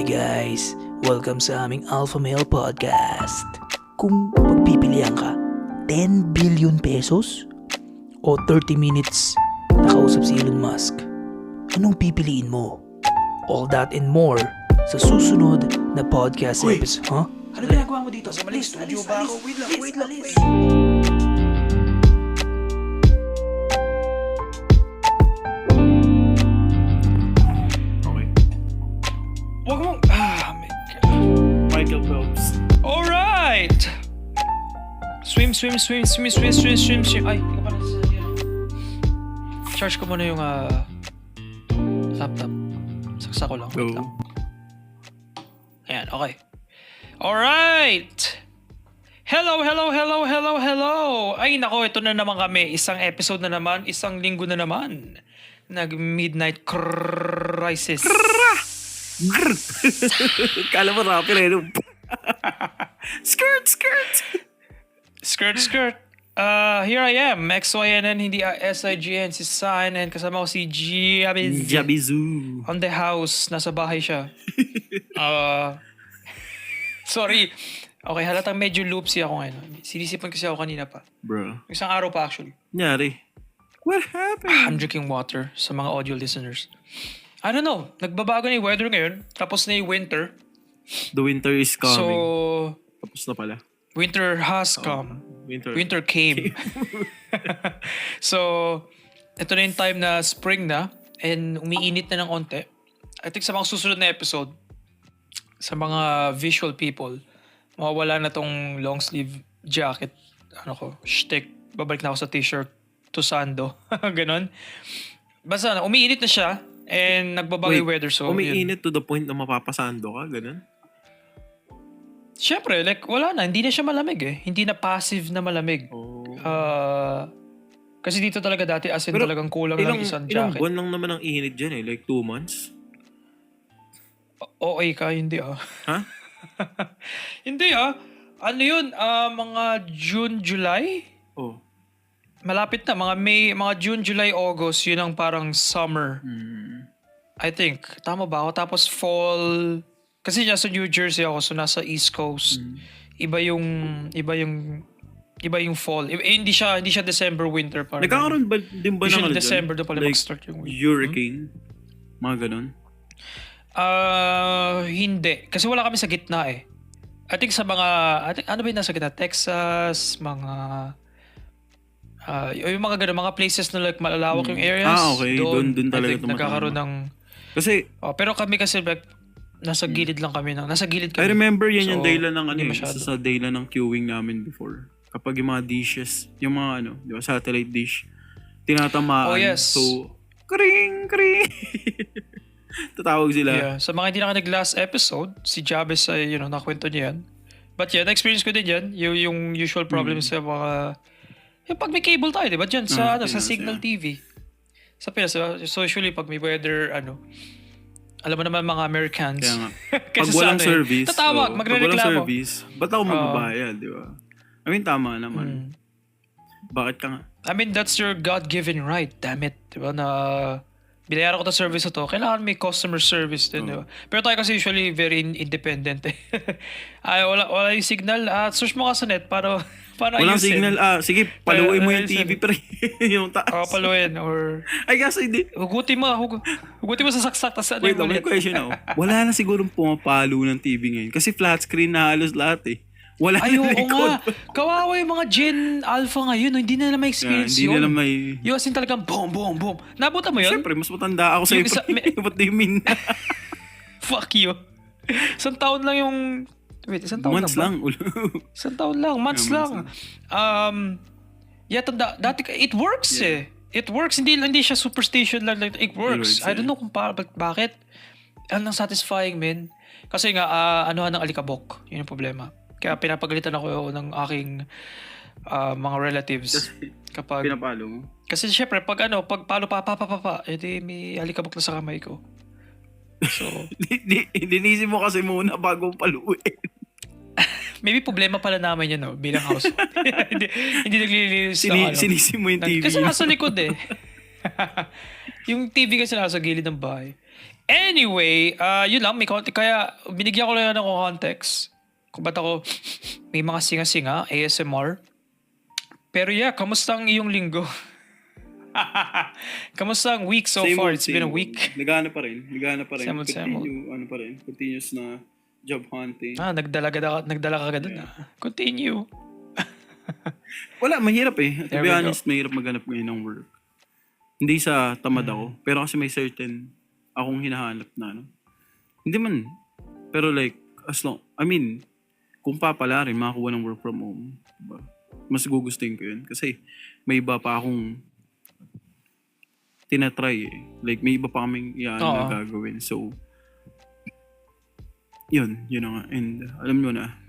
guys! Welcome sa aming Alpha Male Podcast. Kung pagpipilian ka, 10 billion pesos o 30 minutes nakausap si Elon Musk, anong pipiliin mo? All that and more sa susunod na podcast episode. Huh? Ano ginagawa mo dito? Sa mali studio ba ako? Wait lang. Wag mong... my God. Michael Phelps. Alright! Swim. Ay, hindi ko pa nasasabihan. Charge ko muna yung laptop. Saksa ko lang. Wait lang. Ayan, okay. Alright! Hello! Ay, nako, ito na naman kami. Isang episode na naman, isang linggo na naman. Nag-midnight crisis. Kala mo rapper eh. Skirt. Here I am, XYNN, hindi SIGN, si Sign, and kasama ko si Jabizu. On the house, nasa bahay siya. Sorry. Okay, halatang medyo loopsy ako ngayon. Sinisipan kasi ako kanina pa. Bro. Isang araw pa actually. Nyari. What happened? I'm drinking water sa mga audio listeners. I don't know. Nagbabago na yung weather ngayon. Tapos na yung winter. The winter is coming. So, Tapos na pala. winter has come. Winter came. So, ito na yung time na spring na. And umiinit na ng onte. I think sa mga susunod na episode, sa mga visual people, mawawala na tong long sleeve jacket. Shtick. Babalik na ako sa t-shirt. Tusando. Ganon. Basta umiinit na siya. And nagbabago yung weather. So, umiinit to the point na mapapasando ka? Ganun? Siyempre, like, wala na. Hindi na siya malamig eh. Hindi na passive na malamig. Oh. Kasi dito talaga dati as in talagang kulang ng isang Ilang jacket. buwan lang naman ang init dyan eh. Like 2 months? Okay ka, hindi ah. Ha? Hindi ah. Ano yun? Mga June, July? Oh. Malapit na. Mga June, July, August. Yun ang parang summer. I think. Tama ba ako? Tapos fall. Kasi nasa New Jersey ako. So nasa East Coast. Iba yung fall. Hindi siya December, winter. Parang Nagkakaroon ba din ba usually ng December doon pala like, mag-start yung winter. hurricane? Mga ganun? Hindi. Kasi wala kami sa gitna eh. I think ano ba yung nasa gitna? Texas, yung mga ganun, mga places na like malalawak yung areas. Okay. Doon talaga I think nagkakaroon ng... Kasi... pero kami kasi like, nasa gilid lang kami. Nasa gilid kami. I remember yan yung So, dahilan ng masyado. sa dahilan ng queuing namin before. Kapag yung mga dishes, yung mga di ba, satellite dish, tinatamaan. Oh, yes. So, kring! Tatawag sila. Yeah. Sa mga hindi nakinig last episode, si Jabez ay, nakwento niya yan. But yeah, na-experience ko din yan. Yung usual problems sa mga... Yung pag may cable tayo, di ba? Diyan sa Signal TV. Sa Pinas, so usually pag may weather, alam mo naman mga Americans. Kaya nga. Pag walang service, tatawag, pag magre-reklamo. walang service, ba't ako magbabayad, di ba? I mean, tama naman. Bakit ka nga? I mean, that's your God-given right. Damn it. Di ba? Na binayaran ko to service na to. Kailangan may customer service din. Di ba? Pero tayo kasi usually very independent eh. Wala yung signal. Search mo ka sa net para Walang ayusin. signal. Sige, paluin mo yung TV pre. Yung taas. Paluin or... Ay, kasi hindi. Hugutin mo sa saksak. Tas ano Wait lang, may question ako. Wala na sigurong pumapalo ng TV ngayon. Kasi flat screen na halos lahat eh. Wala Ay, na oo likod. nga. Kawawa yung mga Gen Alpha ngayon. Hindi na nila may experience Hindi yun. nila may... Yung as in talagang boom. Nabutan mo yun? Siyempre, mas matanda ako sa'yo. Yung isa- What do you mean? Fuck you. Isang taon lang yung... Wait, isang taon Months lang ba? lang. Isang taon lang. Months lang. Dati it works eh. It works. Hindi siya superstition lang. It works. I don't know kung bakit. Ang satisfying, men. Kasi nga, anuhan ng alikabok. Yun yung problema. Kaya pinapagalitan ako ng aking mga relatives. Kapag... Pinapalo mo? Kasi syempre, pag palo edi may alikabok na sa kamay ko. So... Dinisin mo kasi muna bago paluin. Maybe problema pala namin yun, no? Bilang household. hindi naglilinis na Sinisi mo yung TV. Kasi nasa likod eh. Yung TV kasi nasa gilid ng bahay. Anyway, yun lang. Kaya binigyan ko lang ng context. Kung ba't ako may mga singa-singa, ASMR. Pero yeah, kamusta ang iyong linggo? Kamusta ang week so far? It's been a week. Nagana pa rin. Same old. Ano pa rin. Continuous na job hunting. Nagdala ka agad dun. Continue. Wala, mahirap eh. To There be we honest, mahirap maghanap ngayon ng work. Hindi sa tamad ako. Pero kasi may certain akong hinahanap na ano. Hindi man. Pero like, kung papala rin, makakuha ng work from home. Diba? Mas gugustuhin ko yun. Kasi may iba pa akong tinatry eh. Like, may iba pa kaming na gagawin. So, yun na nga. And alam nyo na,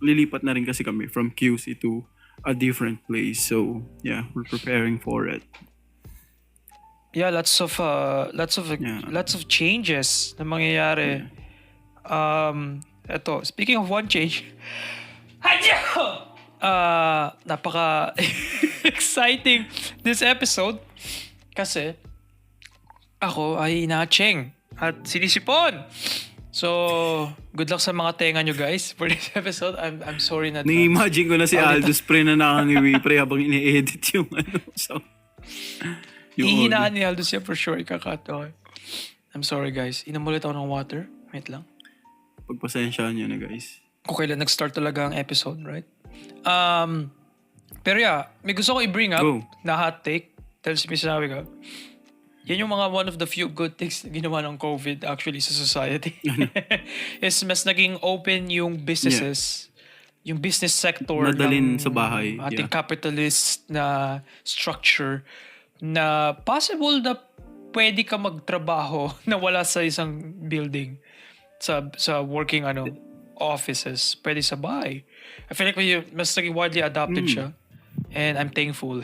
lilipat na rin kasi kami from QC to a different place. So, yeah, we're preparing for it. Yeah, lots of changes na mangyayari. Eto, speaking of one change, napaka exciting this episode kasi ako ay na-cheng at sinisipon. So, good luck sa mga tenga nyo guys for this episode. I'm sorry na. Ni-imagine ko na si Aldous pre na nakangiwi pre habang ini-edit yung so. Ihinaan ni Aldous siya for sure. Ikakat. Okay. I'm sorry guys. Inamulit ako ng water. Wait lang. Pagpasensyaan nyo na guys. Kung kailan nag-start talaga ang episode, right? Pero yeah, may gusto ko i-bring up na hot take. Dahil sinabi ko, yan yung mga one of the few good things na ginawa ng COVID actually sa society. Is mas naging open yung businesses, yung business sector nadalin sa bahay. Ating capitalist na structure na possible na pwede ka magtrabaho na wala sa isang building sa working offices, pwede sa bahay. I feel like mas naging widely adopted siya and I'm thankful.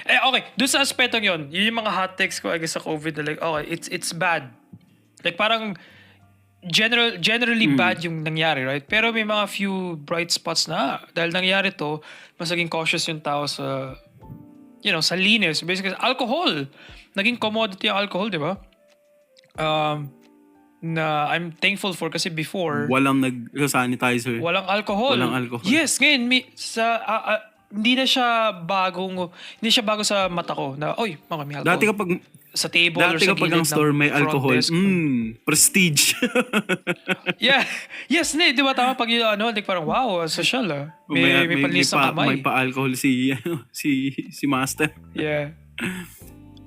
Okay, doon sa aspetong yun yung mga hot takes ko I guess sa COVID na like, okay, it's bad. Like parang generally bad yung nangyari, right? Pero may mga few bright spots na dahil nangyari to, mas naging cautious yung tao sa sa linis. Basically, alcohol. Naging commodity ang alcohol, di ba? Na I'm thankful for kasi before walang nag-sanitizer. Walang alcohol. Yes, ngayon hindi siya bago sa mata ko na may alcohol. Dati kapag sa table or sa kapag gilid ang store may alcohol, prestige. Yeah. Yes, di ba tama pag like parang wow, social May panlis ng kamay. May pa-alcohol si Master. Yeah.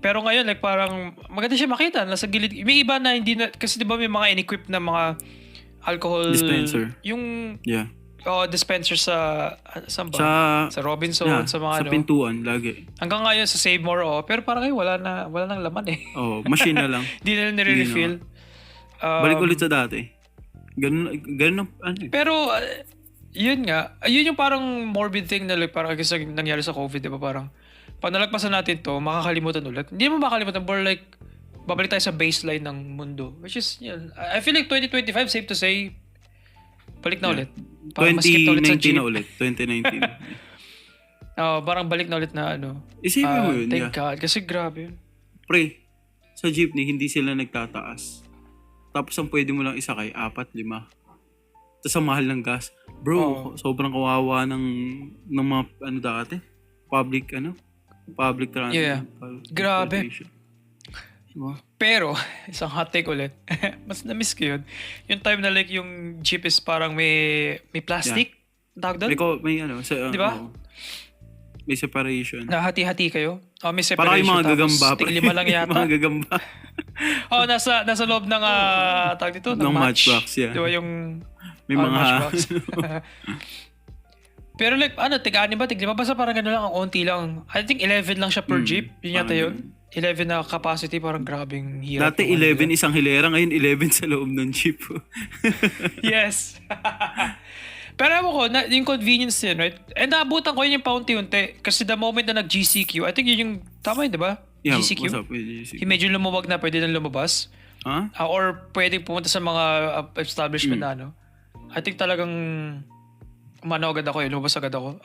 Pero ngayon like parang maganda siya makita nasa gilid. May iba na hindi na kasi di ba may mga in-equip na mga alcohol dispenser. Yung dispenser saan ba? Sa Robinson, sa mga sa pintuan lagi. Hanggang ngayon sa Save More pero parang wala nang laman eh. Machine na lang. Hindi na nire-refill. Balik ulit sa dati. Ganun Pero yun yung parang morbid thing na like, parang kasi nangyari sa COVID, di ba? Parang pag nalagpasan natin to, makakalimutan ulit. Hindi mo makakalimutan, but like babalik tayo sa baseline ng mundo. Which is, I feel like 2025, safe to say, balik na ulit. Parang 2019 na ulit. 2019. Parang balik na ulit na Isipin mo yun. Thank God. Kasi grabe yun. Pre, sa jeepney, hindi sila nagtataas. Tapos ang pwede mo lang isakay, 4, 5. Tapos ang mahal ng gas. Bro, sobrang kawawa ng mga dati. Public transport. Yeah. Grabe. Pero, isang hot take ulit. Mas na-miss ko yun. Yung time na like yung jeep is parang may plastic. Tawag doon? May di ba? May separation. Nahati-hati kayo? May separation. Parang yung mga gagamba. Tig-5 lang yata. Mga gagamba. Nasa loob ng tawag dito? Ng matchbox, yeah. Di ba yung may mga matchbox? Pero like, tig-6 ba? Tig-5? Basta parang gano'n lang, ang onti lang. I think 11 lang siya per jeep. Yun yata yun. 11 na capacity, parang grabing hirap. Dati 11 isang hilera, ngayon 11 sa loob ng jeep. Yes. Pero alam ko, yung convenience din, right? And naabutan ko yun yung paunti-unti. Kasi the moment na nag-GCQ, I think yun yung, tama yun, di ba? Yeah, GCQ? what's up with GCQ? Yung medyo lumawag na, pwede na lumabas. Huh? Or pwede pumunta sa mga establishment na I think talagang umano agad ako, lumabas agad ako.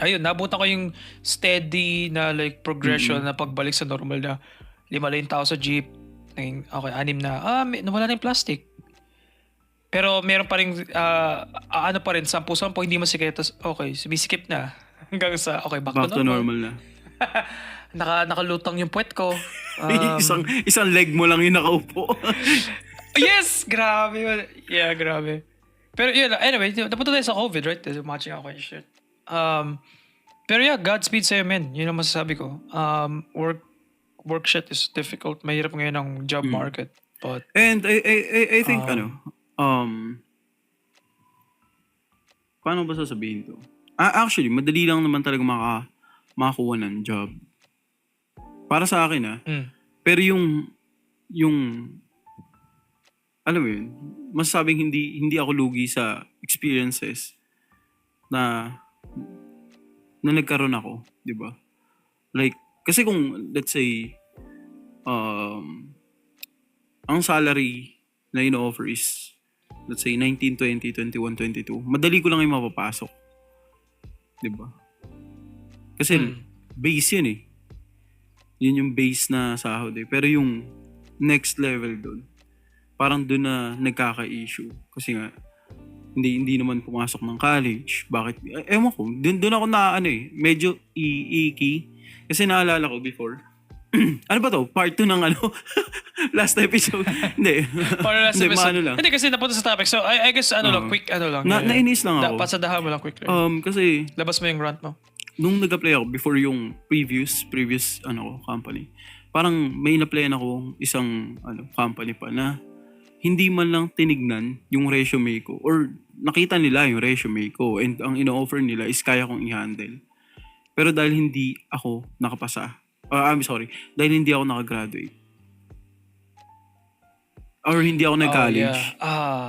Ayun, nabutan ko yung steady na like progression na pagbalik sa normal na 5 lane tao sa jeep, Naging, okay, 6 na. Nawala na yung plastic. Pero meron pa rin, ano pa rin, 10-10, hindi masikip. Tapos, okay, sumisikip na. Hanggang sa, okay, back to normal. na. Nakalutang yung puwet ko. isang leg mo lang yung nakaupo. Yes! Grabe. Yeah, grabe. Pero yun, anyway, napunta tayo sa COVID, right? Matching ako yung shit. Pero yeah, Godspeed sa'yo, men. Yun ang masasabi ko. Work shit is difficult. Mahirap ngayon ang job market. But, And I think, paano ba sasabihin to? Actually, madali lang naman talaga makakuha ng job. Para sa akin, Pero yung alam mo yun, masasabing hindi ako lugi sa experiences na nagkaroon ako, di ba? Like, kasi kung, let's say, ang salary na ino-offer is, let's say, 19, 20, 21, 22, madali ko lang yung mapapasok. Di ba? Kasi, base yun eh. Yun yung base na sahod eh. Pero yung next level doon, parang doon na nagkaka-issue. Kasi nga, hindi naman pumasok ng college. Bakit? Ewan ko. Doon ako medyo iiki. Kasi naalala ko before. Ano ba to? Part 2 ng last episode. Hindi. para last episode. Maano lang. Hindi kasi napunta sa topic. So, I guess, lang, quick, lang. Nainis lang ako. Pasadahan mo lang quick. Kasi, labas mo yung rant mo. nung nag-apply ako before yung previous company, parang may in-applyan ako isang company pa na hindi man lang tinignan yung resume ko or nakita nila yung resume ko and ang ino-offer nila is kaya kong i-handle. Pero dahil hindi ako nakapasa, dahil hindi ako nakagraduate or hindi ako nag-college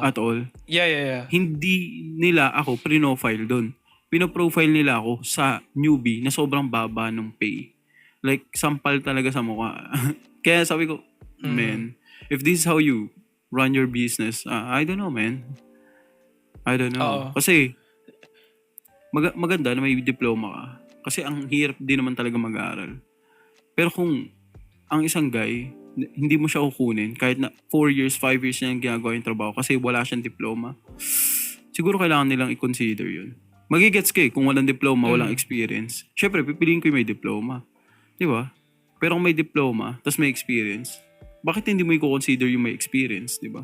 at all. Yeah. Hindi nila ako pre-profile doon. Pino-profile nila ako sa newbie na sobrang baba ng pay. Like, sampal talaga sa mukha. Kaya sabi ko, man, if this is how you run your business, I don't know, man. I don't know. Kasi, maganda na may diploma ka. Kasi ang hirap din naman talaga mag-aaral. Pero kung ang isang guy, hindi mo siya kukunin, kahit na 4 years, 5 years niya yung ginagawa yung trabaho kasi wala siyang diploma, siguro kailangan nilang i-consider yun. Magigets ka kung walang diploma, walang experience. Siyempre, pipiliin ko yung may diploma. Di ba? Pero kung may diploma, tas may experience, bakit hindi mo i-consider yung may experience, di ba?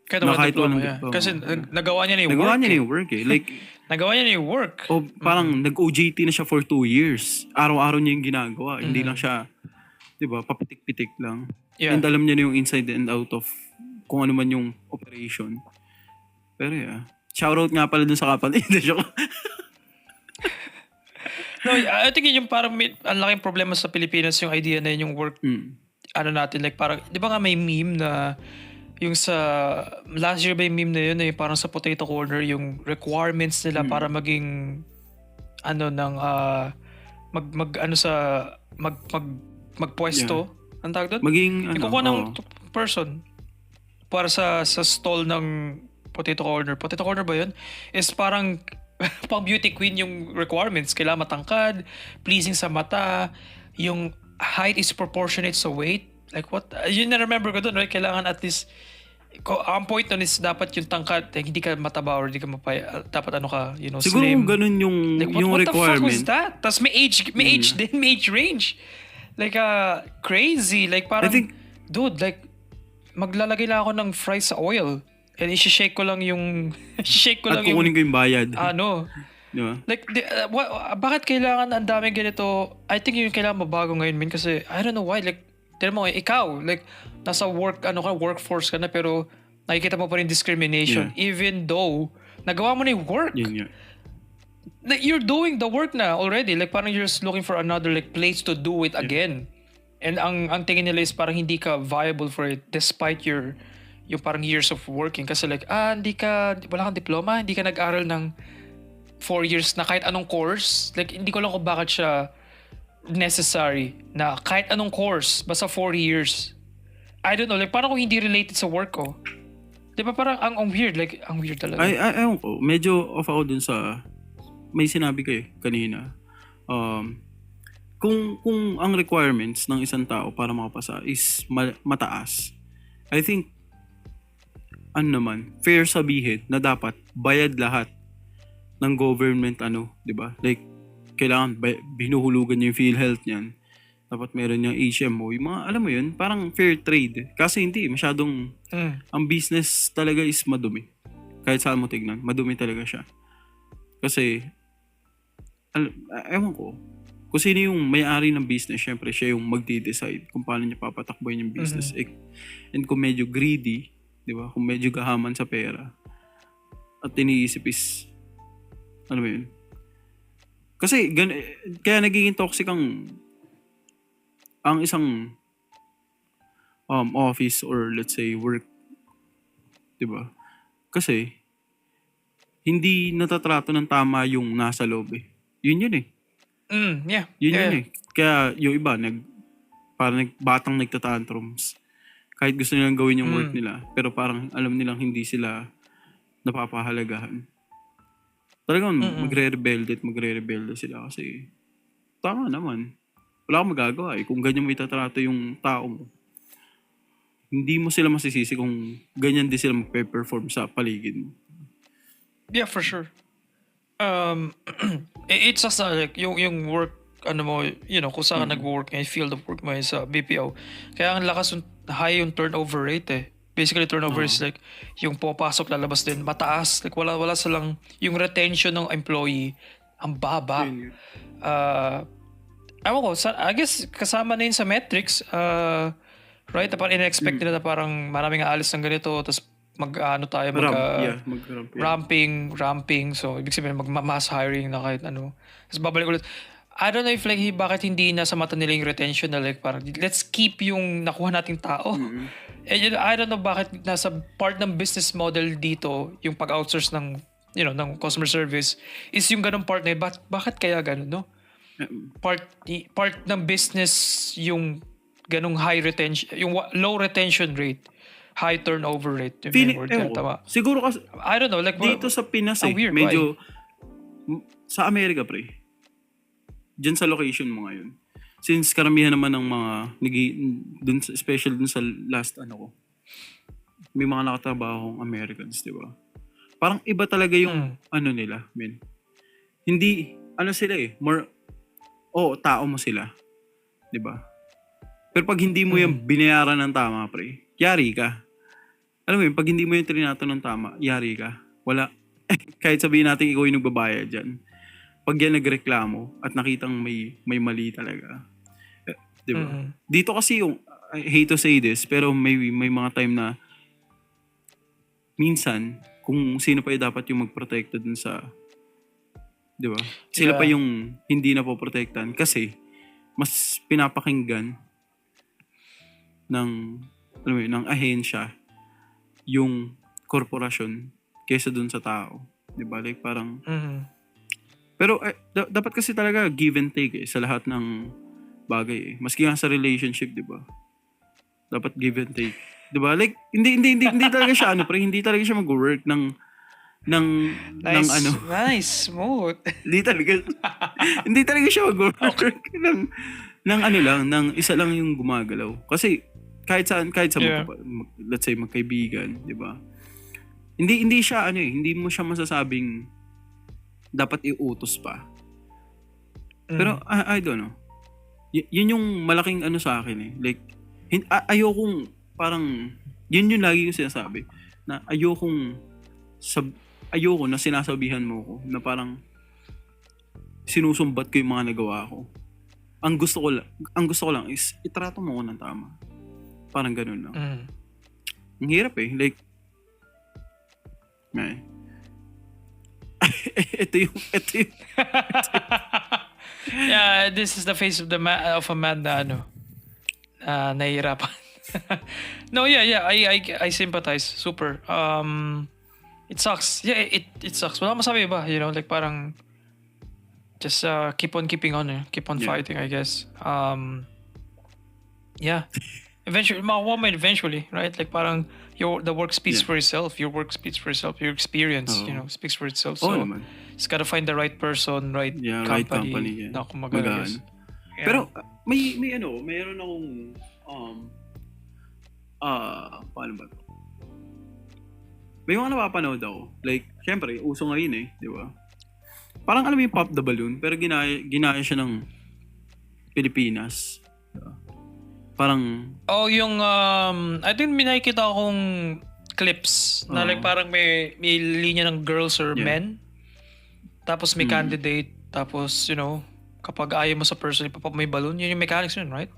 Kahit walang diploma. Kasi nagawa niya na yung work. Nagawa niya na yung work eh. Like, nagawa niya na yung work. O parang nag-OJT na siya for 2 years. Araw-araw niya yung ginagawa. Hindi lang siya, di ba, papitik-pitik lang. Yeah. And alam niya na yung inside and out of kung ano man yung operation. Pero yeah. Shoutout nga pala dun sa kapatid. No, I think yun yung parang ang laking problema sa Pilipinas yung idea na yun yung work, natin, like parang, di ba nga may meme na yung sa, last year ba yung meme na yun, yung parang sa Potato Corner, yung requirements nila para maging, magpwesto, ang tawag doon? Maging, kukuha ng person para sa stall ng Potato Corner. Potato Corner ba yun? Is parang pang beauty queen yung requirements. Kailangan matangkad, pleasing sa mata, yung height is proportionate sa weight. Like what? Yun na-remember ko doon, right? Kailangan at least, ang point nun is dapat yung tangkad, hindi ka mataba or hindi ka mapaya, dapat siguro slim. Siguro ganun yung, like, yung what requirement. What the fuck was that? Tapos may age din, may age range. Like, crazy. Like, parang, dude, like, maglalagay lang ako ng fries sa oil. And i-shake ko lang yung... At kukunin ko yung bayad. Diba? Like, bakit kailangan ang daming ganito? I think yung kailangan mabago ngayon, min, kasi I don't know why. Like, tira mo, ikaw, like, nasa workforce ka na, pero nakikita mo pa rin discrimination. Yeah. Even though, nagawa mo na yung work. Yeah. Like, you're doing the work na already. Like, parang you're just looking for another like place to do it again. And ang tingin nila is parang hindi ka viable for it despite yung parang years of working. Kasi like, wala kang diploma, hindi ka nag-aral ng 4 years na kahit anong course. Like, hindi ko lang kung bakit siya necessary na kahit anong course, basta 4 years. I don't know, like parang kung hindi related sa work ko. Di ba parang ang weird, like, ang weird talaga. Ewan ko, medyo off ako dun sa, may sinabi ko kanina. kung ang requirements ng isang tao para makapasa is mataas, I think fair sabihin na dapat bayad lahat ng government 'di ba? Like kailangan binuhulugan niya yung PhilHealth niyan. Dapat meron niyang HMO, yung mga alam mo yun, parang fair trade. Kasi hindi masyadong ang business talaga is madumi. Kahit saan mo tignan, madumi talaga siya. Kasi ewan ko, kung sino yung may-ari ng business, syempre siya yung magde-decide kung paano niya papatakboyin yung business. And kung medyo greedy, di ba? Kung medyo gahaman sa pera, at iniisip is, ano ba yun? Kasi, kaya nagiging toxic ang isang office or let's say work. Di ba? Kasi, hindi natatrato ng tama yung nasa loob eh. Yun eh. Yeah. Yun eh. Kaya yung iba, parang batang nagtatantrums. Kahit gusto nilang gawin yung work nila, pero parang alam nilang hindi sila napapahalagahan. Talagang magre-rebelde sila kasi tama naman. Wala kang magagawa eh. Kung ganyan mo itatrato yung tao mo, hindi mo sila masisisi kung ganyan din sila magpe-perform sa paligid mo. Yeah, for sure. It's just like yung work mo, kung saan ka nag-work ngayon, field of work mo sa BPO. Kaya ang lakas high yung turnover rate eh. Basically turnover is like yung pupasok lalabas din mataas. Like wala silang yung retention ng employee ang baba. Ewan ko, I guess kasama na yun sa metrics. Right? Parang in-expect nila na parang maraming aalis ng ganito tapos ramping. So, ibig sabihin, mass hiring na kahit ano. Tapos babalik ulit. I don't know if like, bakit hindi nasa mata nila yung retention na like, parang, let's keep yung nakuha nating tao. And I don't know bakit nasa part ng business model dito, yung pag-outsource ng, ng customer service, is yung ganong part na yun. Bakit kaya ganon, no? Part ng business yung ganong high retention, yung low retention rate. High turnover rate. Siguro kasi, I don't know, like dito sa Pinas weird, medyo, sa Amerika pre, dyan sa location mo ngayon, since karamihan naman ng mga, especially dun sa last ko, may mga nakatrabaho Americans, di ba? Parang iba talaga yung, nila, men. Hindi, sila more, tao mo sila. Di ba? Pero pag hindi mo yung binayaran ng tama, pre, yari ka. Alam mo yun, pag hindi mo yung trinato ng tama, yari ka. Wala. Kahit sabihin natin ikaw yung nagbabayad dyan. Pag yan nagreklamo at nakitang may mali talaga. Diba? Dito kasi yung, I hate to say this, pero may mga time na minsan, kung sino pa yung dapat yung magprotekta dun sa, diba? Sila pa yung hindi na poprotektan kasi mas pinapakinggan ng ahensya yung korporasyon kaysa dun sa tao. Diba? Like parang... Pero dapat kasi talaga give and take sa lahat ng bagay Maski nga sa relationship, diba? Dapat give and take. Diba? Like, hindi talaga siya hindi talaga siya mag-work ng Nice, smooth. hindi talaga siya mag-work ng isa lang yung gumagalaw. Kasi kahit sa let's say magkaibigan, 'di ba? Hindi siya hindi mo siya masasabing dapat iutos pa. Pero I don't know. Yun yung malaking sa akin Like ayokong parang yun yung lagi ko sinasabi na ayoko na sinasabihan mo ko na parang sinusumbat ko yung mga nagawa ko. Ang gusto ko lang is itrato mo ko ng tama. Parang ganun lang. Ang hirap Like, ito yung Yeah, this is the face of a man na nahihirapan. No, yeah, I sympathize. Super. It sucks. Yeah, it sucks. Wala masabi ba? Like parang just keep on keeping on. Keep on fighting, I guess. Yeah. Eventually, makuha mo eventually, right? Like parang the work speaks for itself. Your work speaks for itself. Your experience, speaks for itself. So, naman. Just gotta find the right person, right company. Yeah. Na kumagalas. Yeah. Pero mayroon akong paano ba to? May mga napapanood ako. Like, syempre, uso ngayon di ba? Parang alam mo yung Pop the Balloon, pero ginaya siya ng Pilipinas. Diba? Parang, yung I think may nakikita akong clips na like parang may linya ng girls or men. Tapos may candidate. Tapos, kapag ayaw mo sa person, ipapop may balloon. Yun yung mechanics yun, right?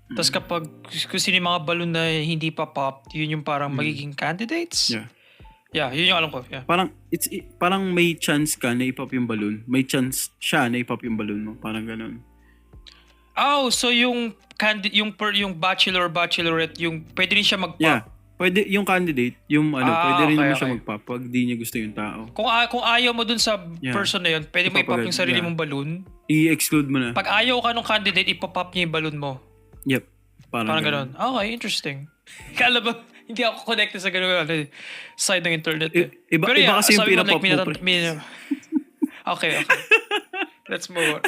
Tapos kapag kung sino yung mga balloon na hindi pa pop, yun yung parang magiging candidates. Yeah, yun yung alam ko. Yeah. Parang may chance ka na ipop yung balloon. May chance siya na ipop yung balloon mo. Parang ganun. Oh, so yung bachelor or bachelorette, yung pwede rin siya mag-pop. Yeah. Pwede yung candidate, pwede rin naman siya okay. mag-pop pag di niya gusto yung tao. Kung ayaw mo dun sa person na yun, pwede mo ipop yung sarili mong balloon. I-exclude mo na. Pag ayaw ka nung candidate, ipop niya yung balloon mo. Yep. Parang ganun. Okay, interesting. Kala ba, hindi ako connected sa ganun side ng internet. Iba kasi yung pinapop mo. Okay. Let's move on.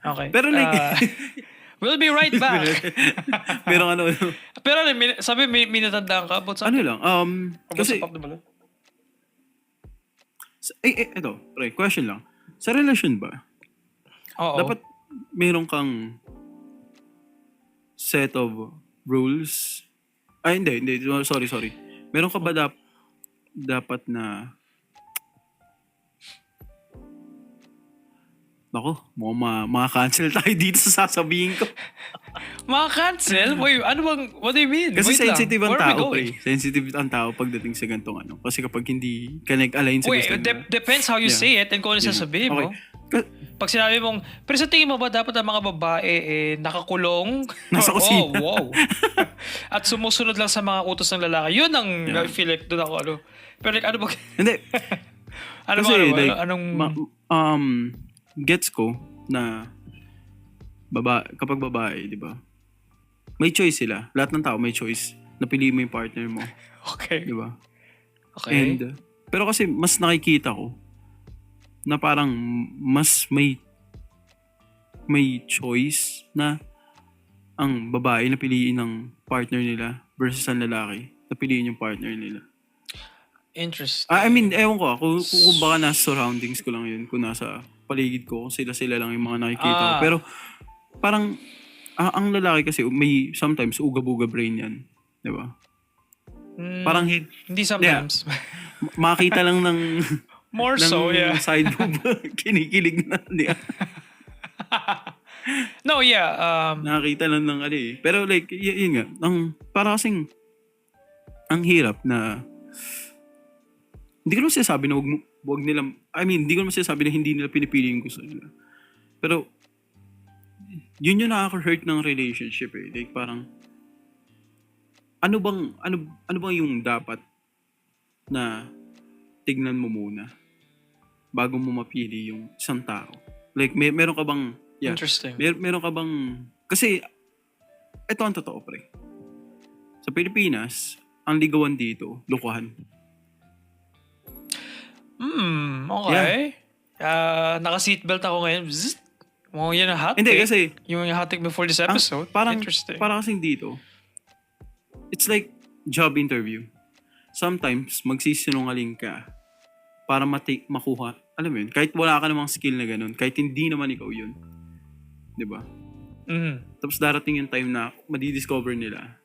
Okay. Pero like, we'll be right back. pero Pero sabi may natandaan ka about ano lang, kasi, pop na balloon? ito, question lang. Sa relasyon ba, Oo. dapat meron kang set of rules? Hindi. Sorry. Meron ka ba dapat na... Nako, mga-cancel tayo dito sa sasabihin ko. Mga-cancel? Wait, what do you mean? Kasi Wait sensitive lang. ang Where are we tao, going? Sensitive ang tao pagdating sa gantong ano. Kasi kapag hindi ka nag-align sa gusto nila. Depends how you say it and kung ano sasabihin mo. Pag sinabi mong, pero sa tingin mo ba dapat ang mga babae nakakulong? Nasa kusina. Wow. At sumusunod lang sa mga utos ng lalaki. Yun ang feel like doon ako ano. Pero like ano ba? Hindi. Kasi like, anong gets ko na kapag babae, di ba? May choice sila. Lahat ng tao may choice. Napili mo yung partner mo. Okay. Di ba? Okay. Pero kasi mas nakikita ko na parang mas may choice na ang babae na piliin ng partner nila versus ang lalaki na piliin yung partner nila. Interesting. I mean, ewan ko. Kung baka nasa surroundings ko lang yun. Kung nasa paligid ko, kung sila lang yung mga nakikita ko. Pero parang ang lalaki kasi may sometimes uga-buga brain yan. Di ba? Parang hindi sometimes. makita lang ng More so, yeah. side boob. Kinikilig na. No, yeah. Nakakita lang ng Pero like, yun nga. Para kasing ang hirap na hindi ko naman sinasabi na wag nila, hindi ko naman sinasabi na hindi nila pinipili yung gusto nila. Pero yun yung nakaka-hurt ng relationship Like parang ano bang yung dapat na tignan mo muna bago mo mapili yung isang tao? Like meron ka bang Interesting. Meron ka bang kasi ito ang totoo pre. Sa Pilipinas, ang ligawan dito, lokohan. Okay. Naka-seatbelt ako ngayon. Zzz. Yan ang hot Hindi take. kasi Yung hot take before this episode. Interesting. Parang kasing dito, it's like job interview. Sometimes, magsisinungaling ka para makuha. Alam mo yun, kahit wala ka namang skill na ganun, kahit hindi naman ikaw yun. Diba? Tapos darating yung time na madidiscover nila,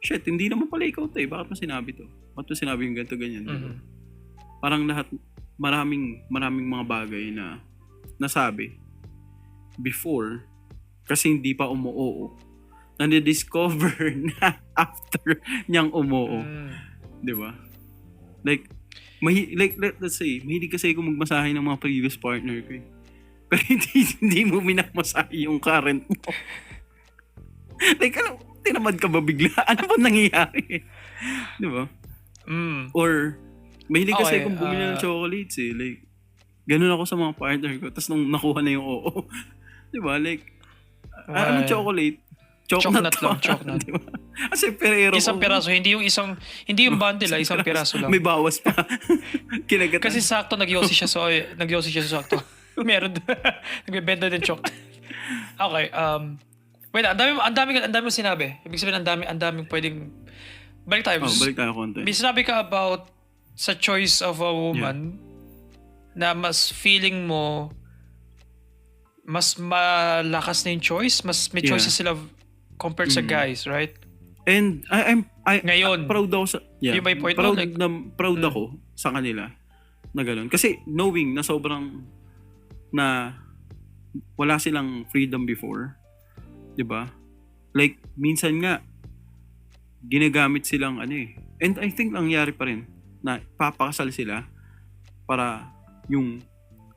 shit, hindi naman pala ikaw to Bakit mo sinabi to? Bakit mo sinabi yung ganito, ganyan? Diba? Parang maraming mga bagay na nasabi before kasi hindi pa umuoo. Na-discover na after niyang umuo. Di ba? Like, let's say, mahilig kasi ako magmasahe ng mga previous partner ko Pero hindi mo minamasahe yung current mo. Like, tinamad ka ba bigla? Ano ba nangyayari? Di ba? Or, mahilig kasi akong bumili ng chocolates Like, ganun ako sa mga partner ko. Tapos nung nakuha na yung oo. Di ba? Like, anong chocolate? Chocolate lang. Diba? Kasi perero isang piraso, hindi yung bundle isang piraso lang. May bawas pa. Kinagat. Kasi sakto nagyosi siya sa sakto. Meron. Nagbebenta din chok. Okay, wait, ang dami mo sinabi. Ibig sabihin, ang daming pwedeng... Balik tayo. Balik tayo konti. May sinabi ka about sa choice of a woman na mas feeling mo mas malakas na yung choice, mas may choices sila compared sa guys, right? And Ngayon, proud ako sa yung may point mo, proud ako sa kanila na gano'n. Kasi knowing na sobrang na wala silang freedom before, 'di ba? Like minsan nga ginagamit silang and I think nangyari pa rin na papakasal sila para yung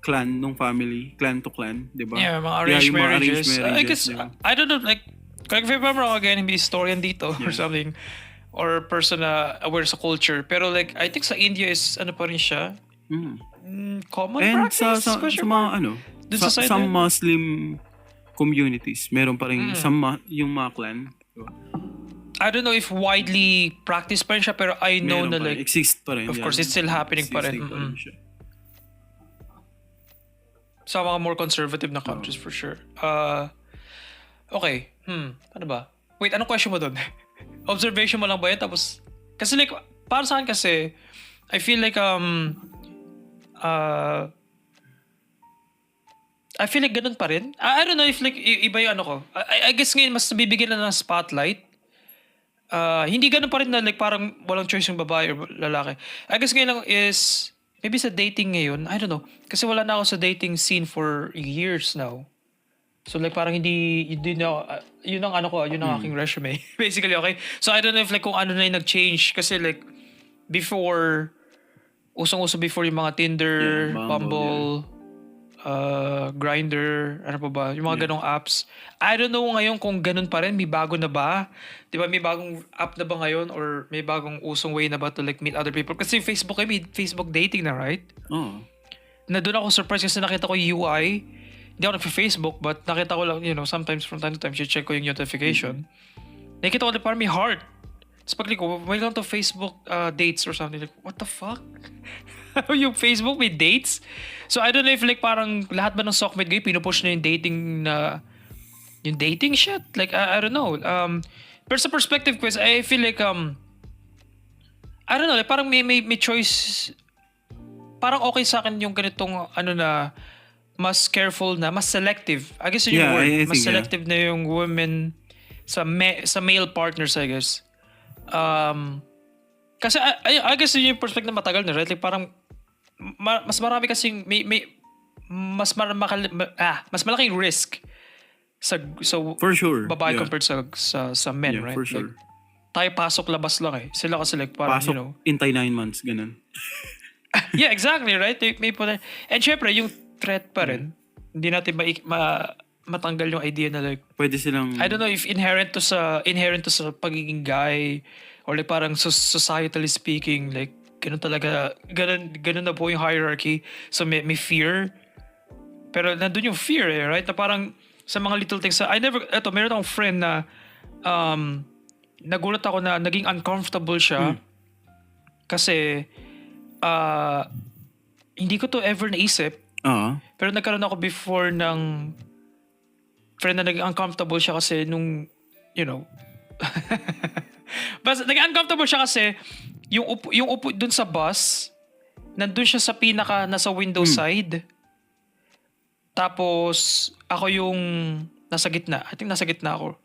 clan nung family, clan to clan, 'di ba? Yeah, mga arranged yung mga marriages. arranged I guess, diba? I don't know, like, correct me if I'm wrong again, hindi historian dito or something, or person na aware sa culture. Pero like, I think sa India is, ano pa rin siya? Common And practice? sa mga Dun sa side some na yun? Muslim communities, meron pa rin yung mga clan. Diba? I don't know if widely practiced pa rin siya, pero I know Meron na pa rin. like, Exist pa rin. of course, it's still happening pa rin. Existing siya. Sa mga more conservative na countries for sure. Okay. Ano ba? Wait, anong question mo doon? Observation mo lang ba yan? Tapos, kasi like, para sa akin kasi, I feel like, I feel like ganun pa rin. I don't know if like, iba yung ano ko. I guess ngayon, mas nabibigyan na ng spotlight. Hindi ganun pa rin na like, parang walang choice yung babae or lalaki. I guess ngayon lang is, maybe sa dating ngayon, I don't know. Kasi wala na ako sa dating scene for years now. So like parang hindi na, yun ang ano ko, yun ang aking resume. Basically, okay? So I don't know if like kung ano na yung nag-change. Kasi like, before, usong-uso before yung mga Tinder, Bumble, Grindr, ano pa ba, yung mga ganong apps. I don't know ngayon kung ganun pa rin, may bago na ba? Di ba may bagong app na ba ngayon or may bagong usong way na ba to like meet other people? Kasi Facebook, may Facebook dating na, right? Oo. Na doon ako surprised kasi nakita ko yung UI. Hindi ako nagpa-Facebook but nakita ko lang, sometimes from time to time, check ko yung notification. Nakita ko na parang may heart. Tapos pag ko, may lang to Facebook dates or something. Like, what the fuck? Yung Facebook may dates? So I don't know if like parang lahat ba ng sockmate gay pinupush na yung dating shit? Like, I don't know. Pero sa perspective ko is, I feel like, I don't know, like parang may choice. Parang okay sa akin yung ganitong na mas careful na, mas selective. I guess yun yung word. I Mas think, selective na yung women sa male partners, I guess. Kasi I guess yun yung perspective na matagal na, right? Like parang mas marami kasing mas malaking risk sa For sure. babae compared sa men, right? For sure. Like, tayo pasok labas lang eh. Sila kasi like parang, Pasok, intay 9 months, ganun. Yeah, exactly, right? May and syempre, yung threat pa rin, hindi natin matanggal yung idea na like, Pwede silang... I don't know if inherent to sa pagiging guy or like parang societally speaking, like, ganun na po yung hierarchy. So may fear. Pero nandun yung fear right? Na parang sa mga little things, meron akong friend na nagulat ako na naging uncomfortable siya kasi hindi ko to ever naisip. Pero nagkaroon ako before ng friend na naging uncomfortable siya kasi nung, basta naging uncomfortable siya kasi yung upo dun sa bus, nandun siya sa nasa window side. Tapos, ako yung nasa gitna. I think nasa gitna ako.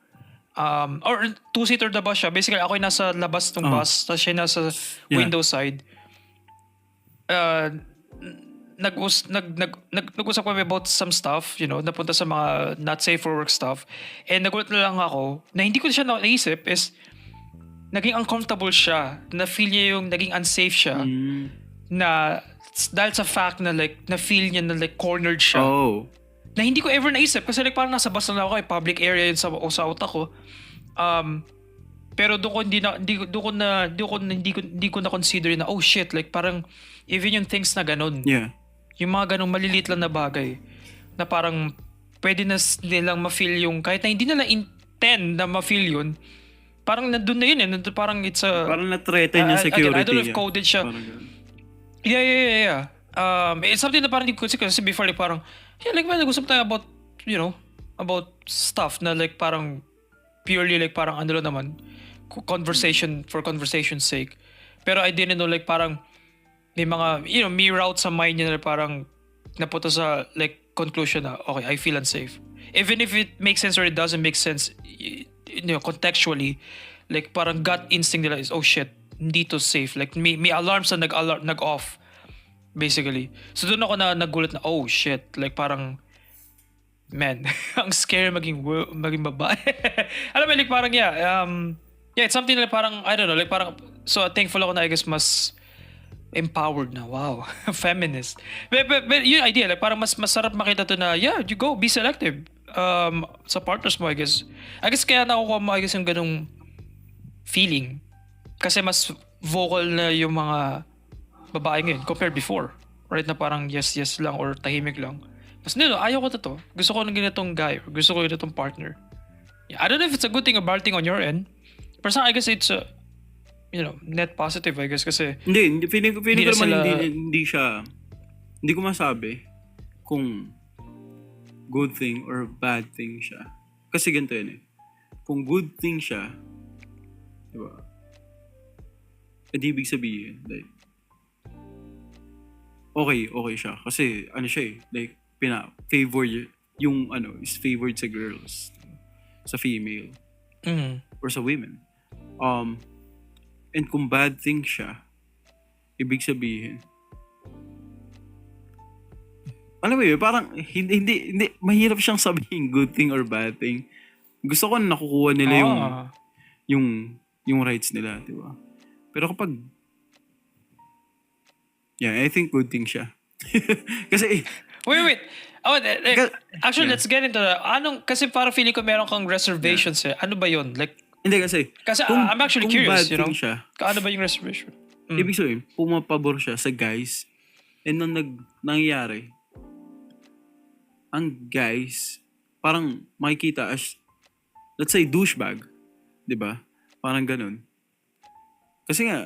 Or two-seater na bus siya. Basically, ako yung nasa labas ng bus. Tapos siya nasa window side. Nag-usap kami about some stuff, napunta sa mga not safe for work stuff. And nagulat na lang ako, na hindi ko siya naisip is, naging uncomfortable siya. Na-feel niya yung naging unsafe siya. Na dahil sa fact na like, na-feel niya na like cornered siya. Na hindi ko ever naisip. Kasi like parang nasa bus na ako, public area yun sa utak ko. Pero doon ko na consider na, oh shit, like parang even yung things na ganun. Yeah. Yung mga ganung maliliit lang na bagay na parang pwede na nilang ma-feel yung, kahit na hindi nila intend na ma-feel yun, parang nandun na yun eh. Nandun, parang it's a... Parang na-threaten yung security. Again, I don't know if coded siya. Yeah. It's something na parang hindi ko kasi before like parang Yeah, like, well, nag-usap tayo about, about stuff na like parang purely like parang ano lang naman, conversation for conversation's sake. Pero I didn't know like parang may mga, may route sa mind niya na parang napunta sa like conclusion na, okay, I feel unsafe. Even if it makes sense or it doesn't make sense, contextually, like parang gut instinct nila is, oh shit, hindi to safe. Like may alarms na nag-off, basically. So doon ako na nagulat na, oh shit, like parang, man, ang scary maging babae. Alam mo, like parang, yeah, it's something na parang, I don't know, like parang, so thankful ako na I guess mas empowered na. Wow. Feminist. But yung idea, like parang mas masarap makita to na, yeah, you go, be selective. Sa partners mo, I guess. I guess kaya nakukuha mo, I guess, yung ganung feeling. Kasi mas vocal na yung mga babae ngayon compared before. Right na parang yes lang or tahimik lang. Mas ayaw ko to. Gusto ko ng ganitong guy or gusto ko ganitong partner. Yeah, I don't know if it's a good thing or bad thing on your end. Pero sa I guess it's a, net positive, I guess, kasi Hindi, feeling ko naman sila- hindi siya, hindi ko masabi kung good thing or bad thing siya. Kasi ganito yun eh. Kung good thing siya, di ba? Edi ibig sabihin, like, okay siya. Kasi, siya eh, like, favor yung, is favored sa girls. Sa female. Or sa women. And kung bad thing siya, ibig sabihin, alam mo yun, parang hindi mahirap siyang sabihin good thing or bad thing. Gusto ko na nakukuha nila yung rights nila, di ba? Pero kapag I think good thing siya. Kasi Wait. Oh, actually, Yeah. let's get into that. Kasi parang feeling ko meron kang reservations eh. Ano ba yun? Like, hindi kasi I'm actually kung curious, bad thing siya, Ano ba yung reservation? ibig sabihin, pumapabor siya sa guys, and nung nangyayari, ang guys, parang makikita as, let's say, douchebag. Di ba? Parang ganun. Kasi nga,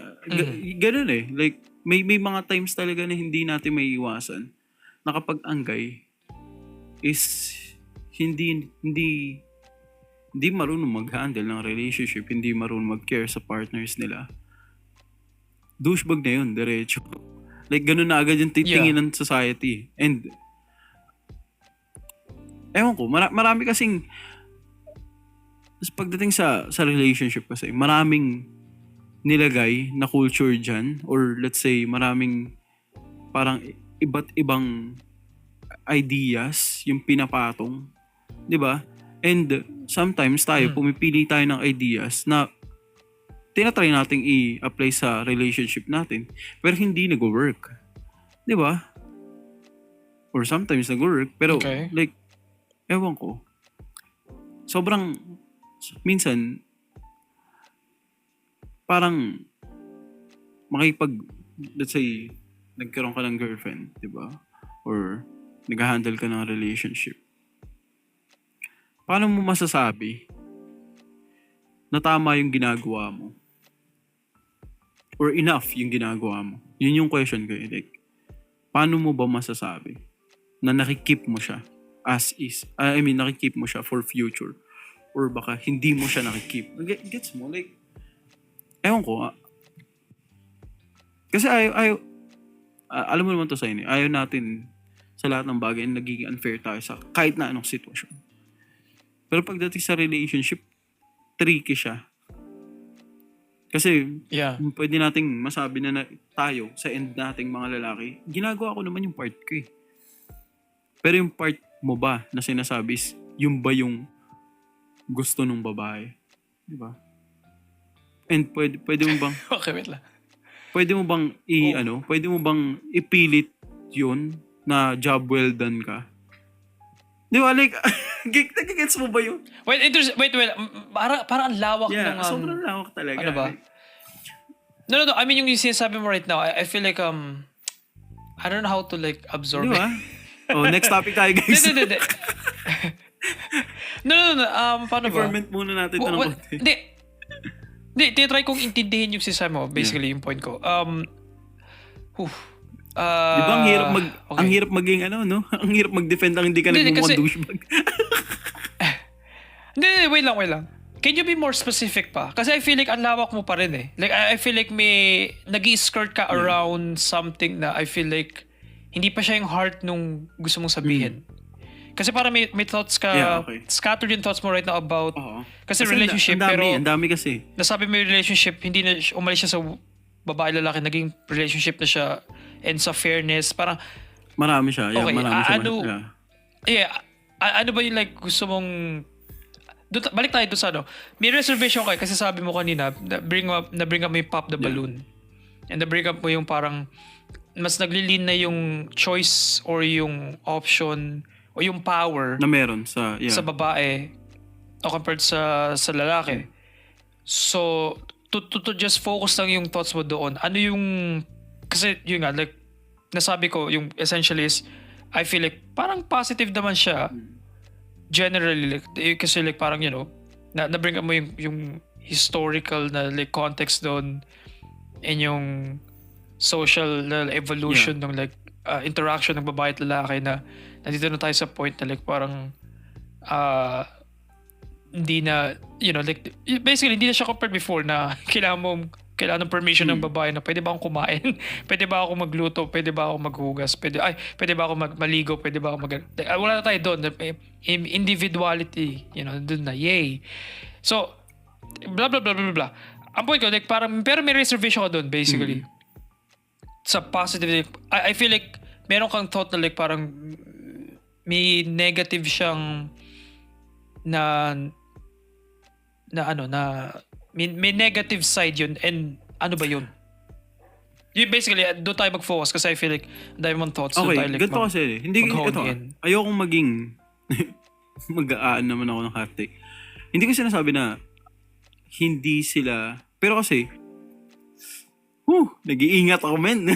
ganun eh. Like, may mga times talaga na hindi natin may iwasan na kapag ang guy is hindi marunong mag-handle ng relationship, hindi marunong mag-care sa partners nila, douchebag na yun, diretso. Like, ganun na agad yung titingin ng society. And, ewan ko, marami kasing, pagdating sa relationship kasi, maraming nilagay na culture dyan, or let's say, maraming parang iba't ibang ideas yung pinapatong. Di ba? And sometimes tayo, pumipili tayo ng ideas na tinatry nating i-apply sa relationship natin, pero hindi nag-work. Di ba? Or sometimes nag-work, pero like, ewan ko. Sobrang, minsan, parang, let's say, nagkaroon ka ng girlfriend, di ba? Or, nag-handle ka ng relationship. Paano mo masasabi na tama yung ginagawa mo? Or enough yung ginagawa mo? Yun yung question ko. Like, paano mo ba masasabi na nakikip mo siya as is? Nakikip mo siya for future. Or baka hindi mo siya nakikip. Gets mo? Like, ewan ko. Kasi alam mo naman to sa inyo, ayaw natin sa lahat ng bagay na nagiging unfair tayo sa kahit na anong sitwasyon. Pero pagdating sa relationship, tricky siya. Kasi pwede nating masabi na tayo sa end nating mga lalaki, ginagawa ko naman yung part ko eh. Pero yung part mo ba na sinasabi is, yung ba yung gusto ng babae? Diba? And pwede mo bang Okay, wait lang. pwede mo bang pwede mo bang ipilit yun na job well done ka? Di ba? Like, gets mo ba yun? Wait. Parang ang lawak ng... sobrang lawak talaga. Ano ba? No. I mean, yung sinasabi mo right now, I feel like, I don't know how to like absorb Di it. ba? Oh, next topic tayo, guys. Hindi. No. Paano ba? I-ferment muna natin ito ng konti. Hindi, tinatry kong intindihin yung sinasabi mo. Basically, yung point ko. Di ba ang hirap Okay. ang hirap maging ano, no? Ang hirap mag-defend ang hindi ka Hindi, nagmumukhang kasi- douchebag. Hindi, wait lang. Can you be more specific pa? Kasi I feel like ang lawak mo pa rin eh. Like, I feel like may nag-skirt ka around something na I feel like hindi pa siya yung heart nung gusto mong sabihin. Kasi parang may thoughts ka, Yeah, okay. scattered yung thoughts mo right now about, Oo. kasi relationship, ang dami, pero ang dami kasi. nasabi mo yung relationship, hindi na umalis siya sa babae lalaki, naging relationship na siya, and sa fairness, parang, Marami siya. Yeah, Okay, marami siya. ano- ano ba yung like gusto mong, balik tayo doon sa ano, may reservation kayo kasi sabi mo kanina, na-bring up mo yung Pop the Balloon. And na-bring up mo yung parang, mas naglilin na yung choice or yung option o yung power Na meron sa, sa babae o compared sa lalaki. So, to just focus lang yung thoughts mo doon. Ano yung, kasi yun nga, like, nasabi ko, yung essentially is, I feel like, parang positive naman siya. Generally, like, kasi like, parang, you know, na-bring up mo yung historical na like context doon and yung social na evolution ng like interaction ng babae at lalaki na nandito na tayo sa point na like parang hindi na, you know, like basically hindi na siya compared before na kailangan ng permission ng babae na pwede ba akong kumain, pwede ba ako magluto, pwede ba ako maghugas, pwede ba ako maligo, pwede ba ako wala na tayo doon. Individuality, you know, doon na, yay. So, blah blah blah blah blah. Ang point ko, like parang, pero may reservation ko doon basically. Sa positive, I feel like meron kang thought na like parang may negative siyang may negative side yun, and ano ba yun? Yung basically, doon tayo mag-focus kasi I feel like dahil mong thoughts doon Okay, tayo like ganito kasi. Hindi, mag-hone ito, in. ayokong maging, mag-aan naman ako ng hot take. Hindi ko sinasabi na hindi sila, pero kasi, nag-iingat ako, men.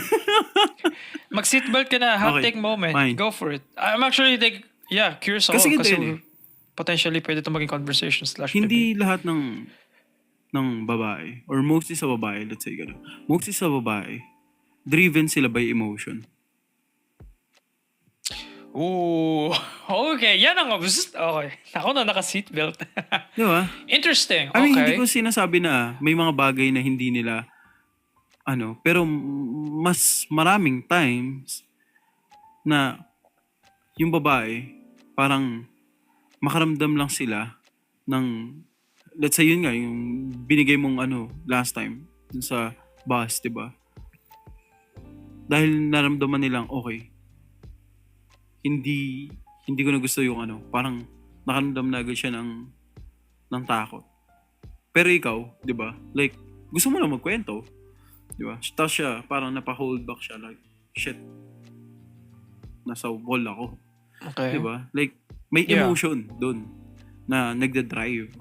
Mag-seatbelt ka na, hot Okay, take moment. fine. Go for it. I'm actually like, curious ako. Kasi ganito Kasi yun eh. potentially pwede ito maging conversation / Hindi lahat ng babae, or mostly sa babae, let's say gano'n. Mostly sa babae, driven sila by emotion. Ooh, okay. Yan ang okay. Ako na naka-seatbelt. Di ba? Interesting. I mean, Okay. hindi ko sinasabi na may mga bagay na hindi nila, pero mas maraming times na yung babae, parang makaramdam lang sila ng, let's say yun nga, yung binigay mong last time, dun sa bus, di ba? Dahil naramdaman nilang, okay, hindi ko na gusto yung parang nakaramdam na agad siya ng takot. Pero ikaw, di ba? Like, gusto mo lang magkwento. Di ba? Tapos siya, parang napa-hold back siya. Like, shit. Nasa wall ako. Okay. Di ba? Like, may Yeah. emotion doon na nagda-drive.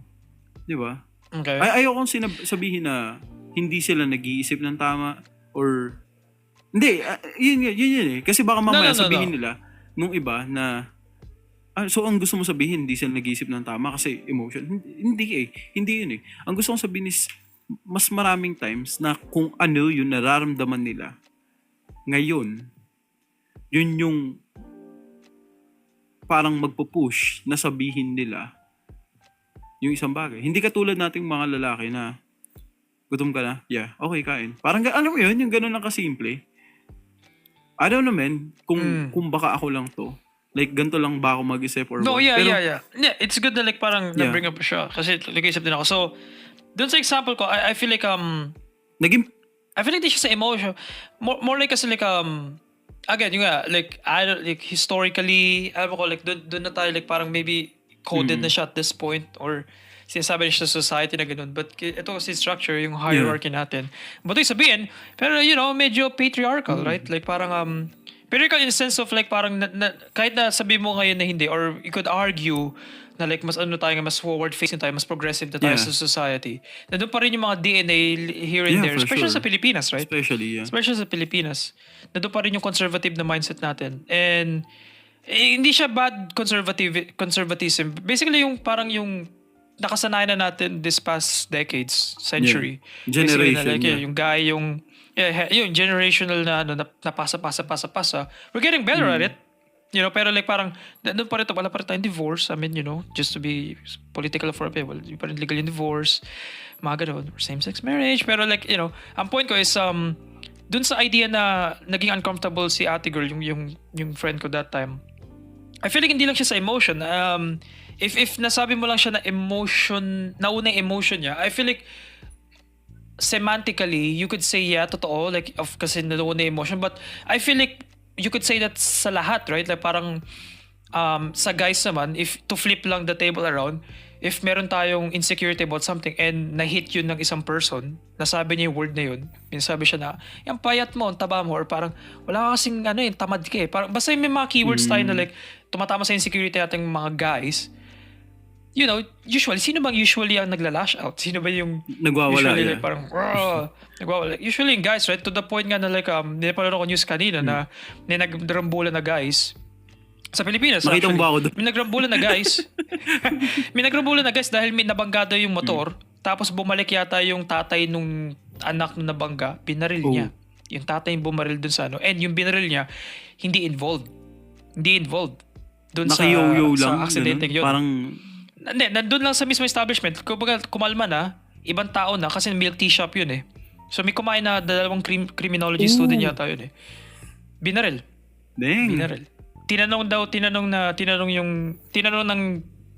Di ba? Okay. Ayokong sabihin na hindi sila nag-iisip ng tama or hindi, yun eh. Kasi baka mamaya No. sabihin nila nung iba na so ang gusto mo sabihin hindi sila nag-iisip ng tama kasi emotion. Hindi yun eh. Ang gusto kong sabihin is mas maraming times na kung ano yung nararamdaman nila ngayon, yun yung parang magpo-push na sabihin nila yung isang bagay. Hindi katulad nating mga lalaki na gutom ka na? Yeah, okay, kain. Parang alam mo yun, yung gano'n lang kasimple. I don't know, man, kung baka ako lang to. Like, ganito lang ba ako mag-isip or No, what. yeah. Pero, Yeah, it's good na like parang na-bring up siya. Kasi nag-isip din ako. So, dun sa example ko, I feel like naging, I feel like di siya sa emotion. More like kasi like again, yung nga, like I don't like historically, alam ko like doon na tayo like parang maybe coded na siya at this point or sinasabi niya sa society na ganun. But ito kasi structure, yung hierarchy natin. But yung sabihin, pero you know, medyo patriarchal, right? Like parang patriarchal in the sense of like parang kahit na sabi mo ngayon na hindi or you could argue na like mas tayo, mas forward facing tayo, mas progressive na tayo sa society. Nandun pa rin yung mga DNA here and there, for especially sure. sa Pilipinas, right? Especially sa Pilipinas. Nandun pa rin yung conservative na mindset natin. And hindi siya bad conservatism. Basically yung parang yung nakasanayan na natin this past decades, century. Generation, Basically na, like, yung guy yung Yeah, yung generational na pasa. We're getting better at it. Pero like parang nandun pa rin wala pa rin tayong divorce. I mean, just to be political for a bit, well, yung pa rin legal yung divorce, mga ganun, or same-sex marriage. Pero like, ang point ko is, dun sa idea na naging uncomfortable si ate girl, yung friend ko that time, I feel like hindi lang siya sa emotion. If nasabi mo lang siya na emotion, nauna yung emotion niya, I feel like semantically, you could say, yeah, totoo, like, kasi nauna yung emotion, but I feel like you could say that sa lahat, right? Like parang sa guys naman, if to flip lang the table around, if meron tayong insecurity about something and na-hit yun ng isang person, nasabi niya yung word na yun, sabi siya na, yung payat mo, ang taba mo, or parang, wala ka kasing tamad ka eh. Parang, basta may mga keywords tayo na like, tumatama sa insecurity natin mga guys, usually, sino bang usually ang nagla-lash out? Sino ba yung Nagwawala, usually yeah. like parang, nagwawala. Usually yung guys, right? To the point nga na like, nilapanood ako news kanina na may nagrambulan na guys sa Pilipinas. Nakita mo ba ako doon? May nagrambulan na guys. May nagrambulan na guys dahil may nabanggado yung motor. Tapos bumalik yata yung tatay nung anak nung nabangga. Binaril niya. Yung tatay yung bumaril dun sa And yung binaril niya, hindi involved. Dun Naki-yo-yo sa lang. aksidente yun. Parang... Hindi, nandun lang sa mismo establishment. Kumbaga, kumalma na, ibang tao na, kasi milk tea shop yun eh. So may kumain na dalawang criminology student yata yun eh. Binaril. Dang. Binaril. Tinanong ng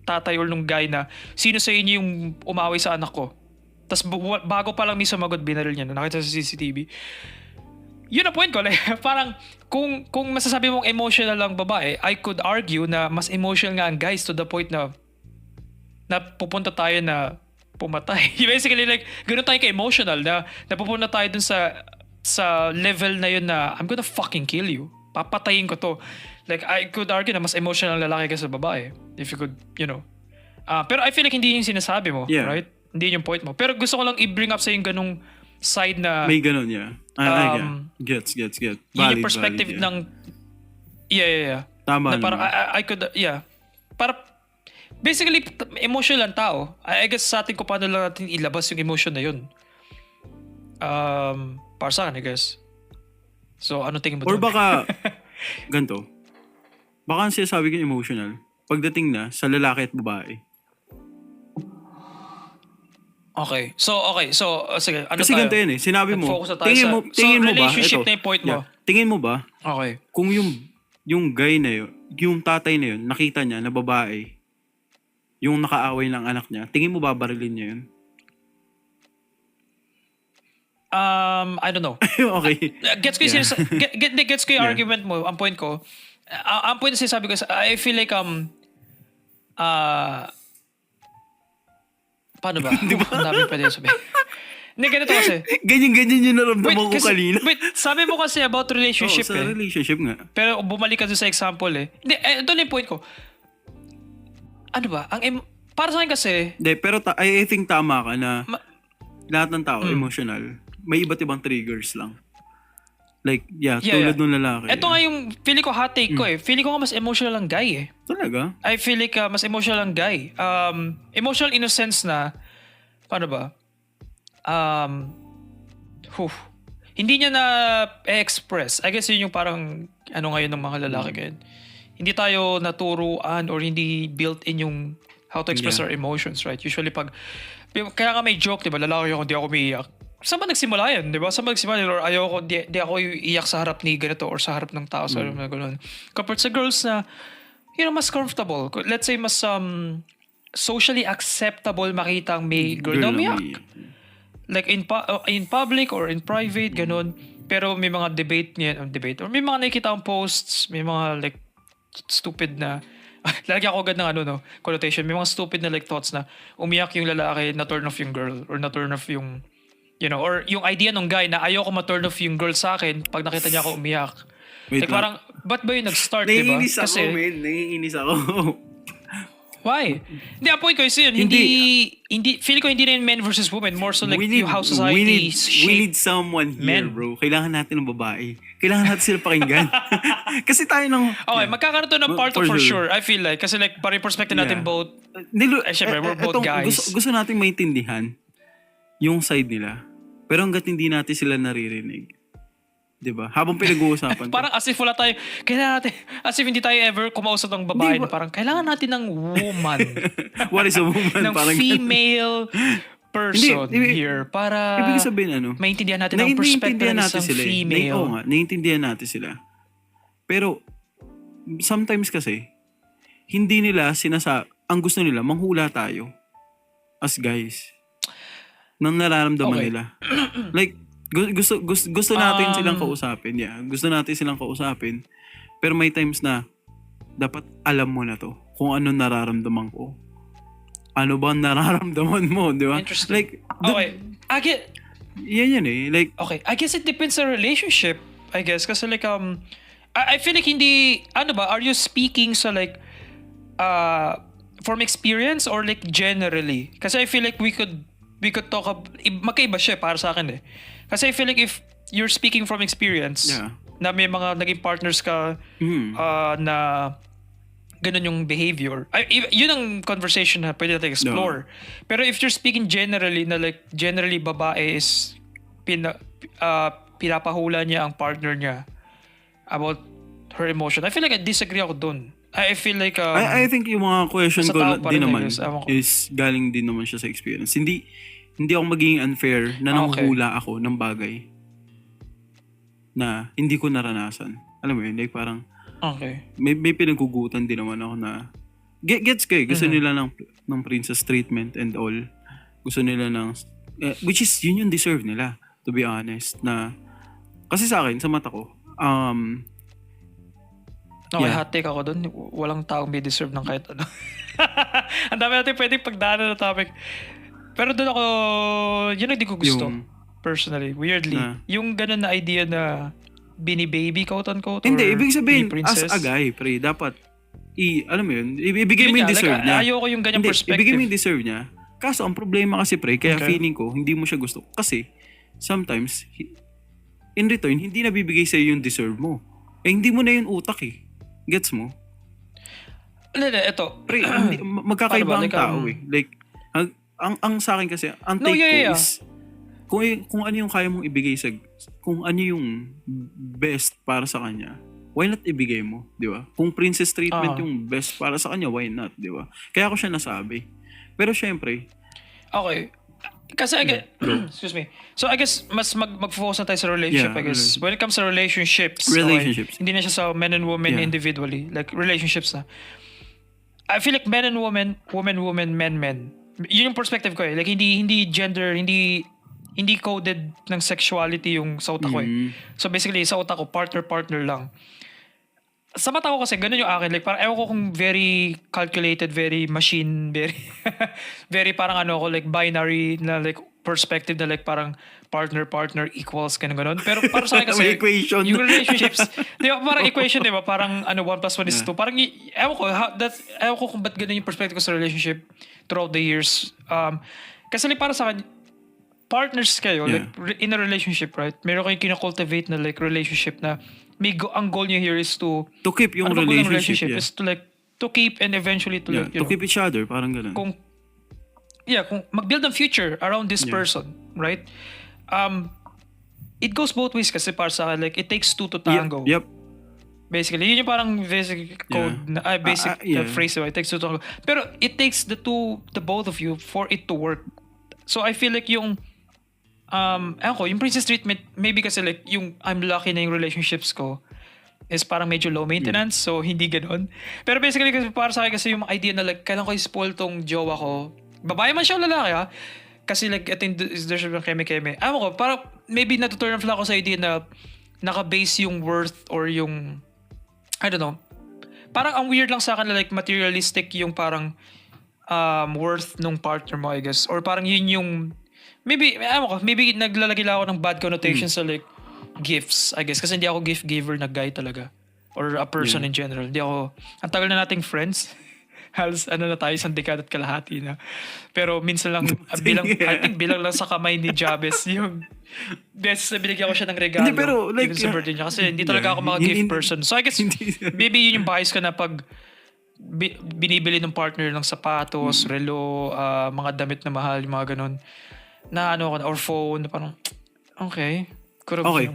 tatay or nung guy na, sino sa inyo yung umaway sa anak ko? Tapos bago pa lang may sumagot, binaril niya na nakita sa CCTV. Yun ang point ko. Like, parang, kung masasabi mong emotional lang babae, I could argue na mas emotional nga ang guys to the point na pupunta tayo na pumatay. Basically, like, ganoon tayo ka-emotional na pupunta tayo dun sa level na yun na I'm gonna fucking kill you. Papatayin ko to. Like, I could argue na mas emotional ang lalaki ka sa babae. If you could, pero I feel like hindi yung sinasabi mo, right? Hindi yung point mo. Pero gusto ko lang i-bring up sa yung ganung side na... May ganun, yeah. Gets. Valid, Valid, yung perspective yeah. ng... Yeah. Tama na parang I could, para basically, emotional lang tao. I guess sa atin kung paano lang natin ilabas yung emotion na yun. Para sa akin, I guess. So, ano tingin mo Or doon? baka, ganito. Baka ang sinasabi ko emotional, pagdating na sa lalaki at babae. Okay. So, sige. Ano Kasi tayo? ganito yun eh. Sinabi mo, Nag-focus na tayo tingin mo ba, relationship ito, na yung point mo. tingin mo ba, Okay. kung yung guy na yun, yung tatay na yun, nakita niya na babae, yung nakaaway ng anak niya, tingin mo babarilin niya yun? I don't know. Okay. Gets ko yung gets ko yung argument mo. Ang point ko, ang point na sinasabi ko, I feel like, paano ba? Di ba? Ang dami pwede sabihin. Hindi, ganito kasi. Ganyan yung naramdaman ko kanina. Wait, sabi mo kasi about relationship sa relationship nga. Pero bumalik ka doon sa example eh. Hindi, ito na yung point ko. Ano ba? Para sa akin kasi... Hindi, pero I think tama ka na lahat ng tao, emotional. May iba't ibang triggers lang. Like, tulad nung lalaki. Ito nga yung feeling ko hot take ko eh. Feeling ko nga mas emotional ang guy eh. Talaga? I feel like mas emotional ang guy. Emotional in a sense na, paano ba? Hindi niya na express. I guess yun yung parang ngayon ng mga lalaki ngayon. Hindi tayo naturuan or hindi built in yung how to express our emotions, right? Usually kaya nga may joke, di ba? Lalaki ako, hindi ako umiiyak. Saan ba nagsimula yan, di ba? Saan ba nagsimula yan? Or ayoko, di ako iiyak sa harap ni ganito or sa harap ng tao. Sa harap na gano'n. Compared sa girls na, mas comfortable. Let's say, mas socially acceptable makita ang may girl na umiyak. Like in public or in private, ganun. Pero may mga debate or may mga nakikita akong posts, may mga like stupid na lagi ako agad ng connotation. May mga stupid na like thoughts na umiyak yung lalaki, na turn off yung girl or na turn off yung or yung idea ng guy na ayoko ma-turn off yung girl sa akin pag nakita niya ako umiyak. Wait like parang ba't ba yung nag-start, diba? Naiinis ako. Why? Hindi, ang point ko is yun, hindi, feel ko hindi na yung men versus women, more so like yung how society we need someone here, bro. Kailangan natin ng babae. Kailangan natin sila pakinggan. Kasi tayo Okay, magkakaroon to ng part for sure. I feel like, kasi like, parang perspective natin both, syempre, we're both guys. Gusto natin maintindihan yung side nila. Pero hanggat hindi natin sila naririnig, 'di ba? Habang pinag-uusapan Parang as if wala tayo, kailangan natin, as if hindi tayo ever kumausap ng babae Hindi na parang kailangan natin ng woman, what is a woman? ng Parang female person Hindi, here para ibig sabihin maintindihan natin ang perspective ng isang sila. female. Oo nga, naiintindihan natin sila. Pero sometimes kasi hindi nila ang gusto nila manghula tayo as guys ng nararamdaman Okay. nila. Like gusto natin silang kausapin. Yeah, gusto natin silang kausapin. Pero may times na dapat alam mo na to kung ano nararamdaman ko. Ano ba ang nararamdaman mo, di ba? Interesting. Like, Okay. yan eh. Like, Okay. I guess it depends sa relationship, I guess. Kasi like, I feel like hindi, ano ba, are you speaking sa like, from experience or like generally? Kasi I feel like we could talk, magkaiba siya para sa akin eh. Kasi I feel like if you're speaking from experience, Yeah. na may mga naging partners ka, na ganun yung behavior. Yun ang conversation na pwede natin explore. Pero if you're speaking generally, na like, generally babae is pinapahula niya ang partner niya about her emotion. I feel like I disagree ako dun. I feel like... I think yung mga question sa ko tao pa din rin, I naman guess. Ewan ko. is galing din naman siya sa experience. Hindi ako magiging unfair na Okay. nanghula ako ng bagay na hindi ko naranasan. Alam mo yun, like parang okay. may pinaghugutan din naman ako na gets ko eh. Gusto nila ng princess treatment and all. Gusto nila ng which is yun yung deserve nila, to be honest, na kasi sa akin, sa mata ko, Okay, Yeah. hot take ako dun. Walang taong may deserve ng kahit ano. Ang dami natin pwedeng pagdaanan na topic. Pero dun ako, yun ang di ko gusto. Yung- Personally. Weirdly. Na- Yung ganun na idea na bini-baby, quote-unquote, hindi, or ibig sabihin, mini-princess. as a guy, pre, dapat, alam mo yun, ibigay mo Yun yung nga, deserve like, niya. ayoko yung ganyang Hindi, perspective. ibigay mo yung deserve niya. Kaso, ang problema kasi, pre, kaya Okay. feeling ko, hindi mo siya gusto. Kasi, sometimes, in return, hindi nabibigay sa'yo yung deserve mo. Eh, hindi mo na yung utak eh. Gets mo? Hindi, ito. Pre, magkakaiba Paano ba? ang Like, tao eh. Like, ang sa akin kasi, ang No, take yeah. ko is, kung ano yung kaya mong ibigay kung ano yung best para sa kanya, why not ibigay mo, di ba? Kung princess treatment yung best para sa kanya, why not, di ba? Kaya ko siya nasabi. Pero syempre, Okay. Kasi I guess, excuse me. So I guess mas mag-focus na tayo sa relationship, Yeah, I guess. When it comes to relationships, Relationships. hindi na siya sa men and women Yeah. individually, like relationships na. I feel like men and women, men. Yun yung perspective ko eh. Like hindi gender, hindi coded ng sexuality yung sa utak ko eh. So basically sa utak ko partner lang. Sa mata ko kasi ganun yung akin, like parang ewan ko kung very calculated, very machine, very very parang ano ako, like binary na like perspective na like parang partner equals ganun. Pero para sa akin kasi May equation. yung relationships, di ba parang equation, di ba? Parang ano 1 + 1 is 2. Parang ewan ko kung ba't ganun yung perspective ko sa relationship throughout the years. Kasi like para sa akin, partners kayo, like in a relationship, right? Meron kayong kina-cultivate na like relationship na ang goal niyo here is to keep yung ano ba goal ng relationship, is to like to keep and eventually to like, you to know, keep each other, parang ganun. kung mag-build ng future around this person, right? It goes both ways kasi para sa akin, like it takes two to tango. Yep. Basically, yun yung parang basic code basic phrase, it takes two to tango. Pero it takes the both of you for it to work. So I feel like yung yung princess treatment, maybe kasi like yung I'm lucky na yung relationships ko is parang medyo low maintenance, so hindi ganoon. Pero basically kasi para sa akin kasi yung idea na like kailan ko i-spoil tong jowa ko. Babae man siya o lalaki ha. Kasi like I think there's a keme-keme. Ko, parang maybe natuturn off lang ako sa idea na naka-base yung worth or yung I don't know. Parang ang weird lang sa akin na like materialistic yung parang worth nung partner mo, I guess. Or parang yun yung maybe naglalagay lang ako ng bad connotation sa like gifts, I guess. Kasi hindi ako gift giver na guy talaga. Or a person in general. Hindi ako, ang tagal na nating friends. Halos na tayo, 1 dekada at kalahati na. Pero minsan lang, I think bilang lang sa kamay ni Jabez yung beses na binigyan ko siya ng regalo. Hindi, pero like, even sa birthday niya. Kasi hindi talaga ako mga gift person. So I guess, maybe yun yung bias ko na pag binibili ng partner ng sapatos, relo, mga damit na mahal, yung mga ganun. na ano ko, or phone, na parang, okay, could have, Okay.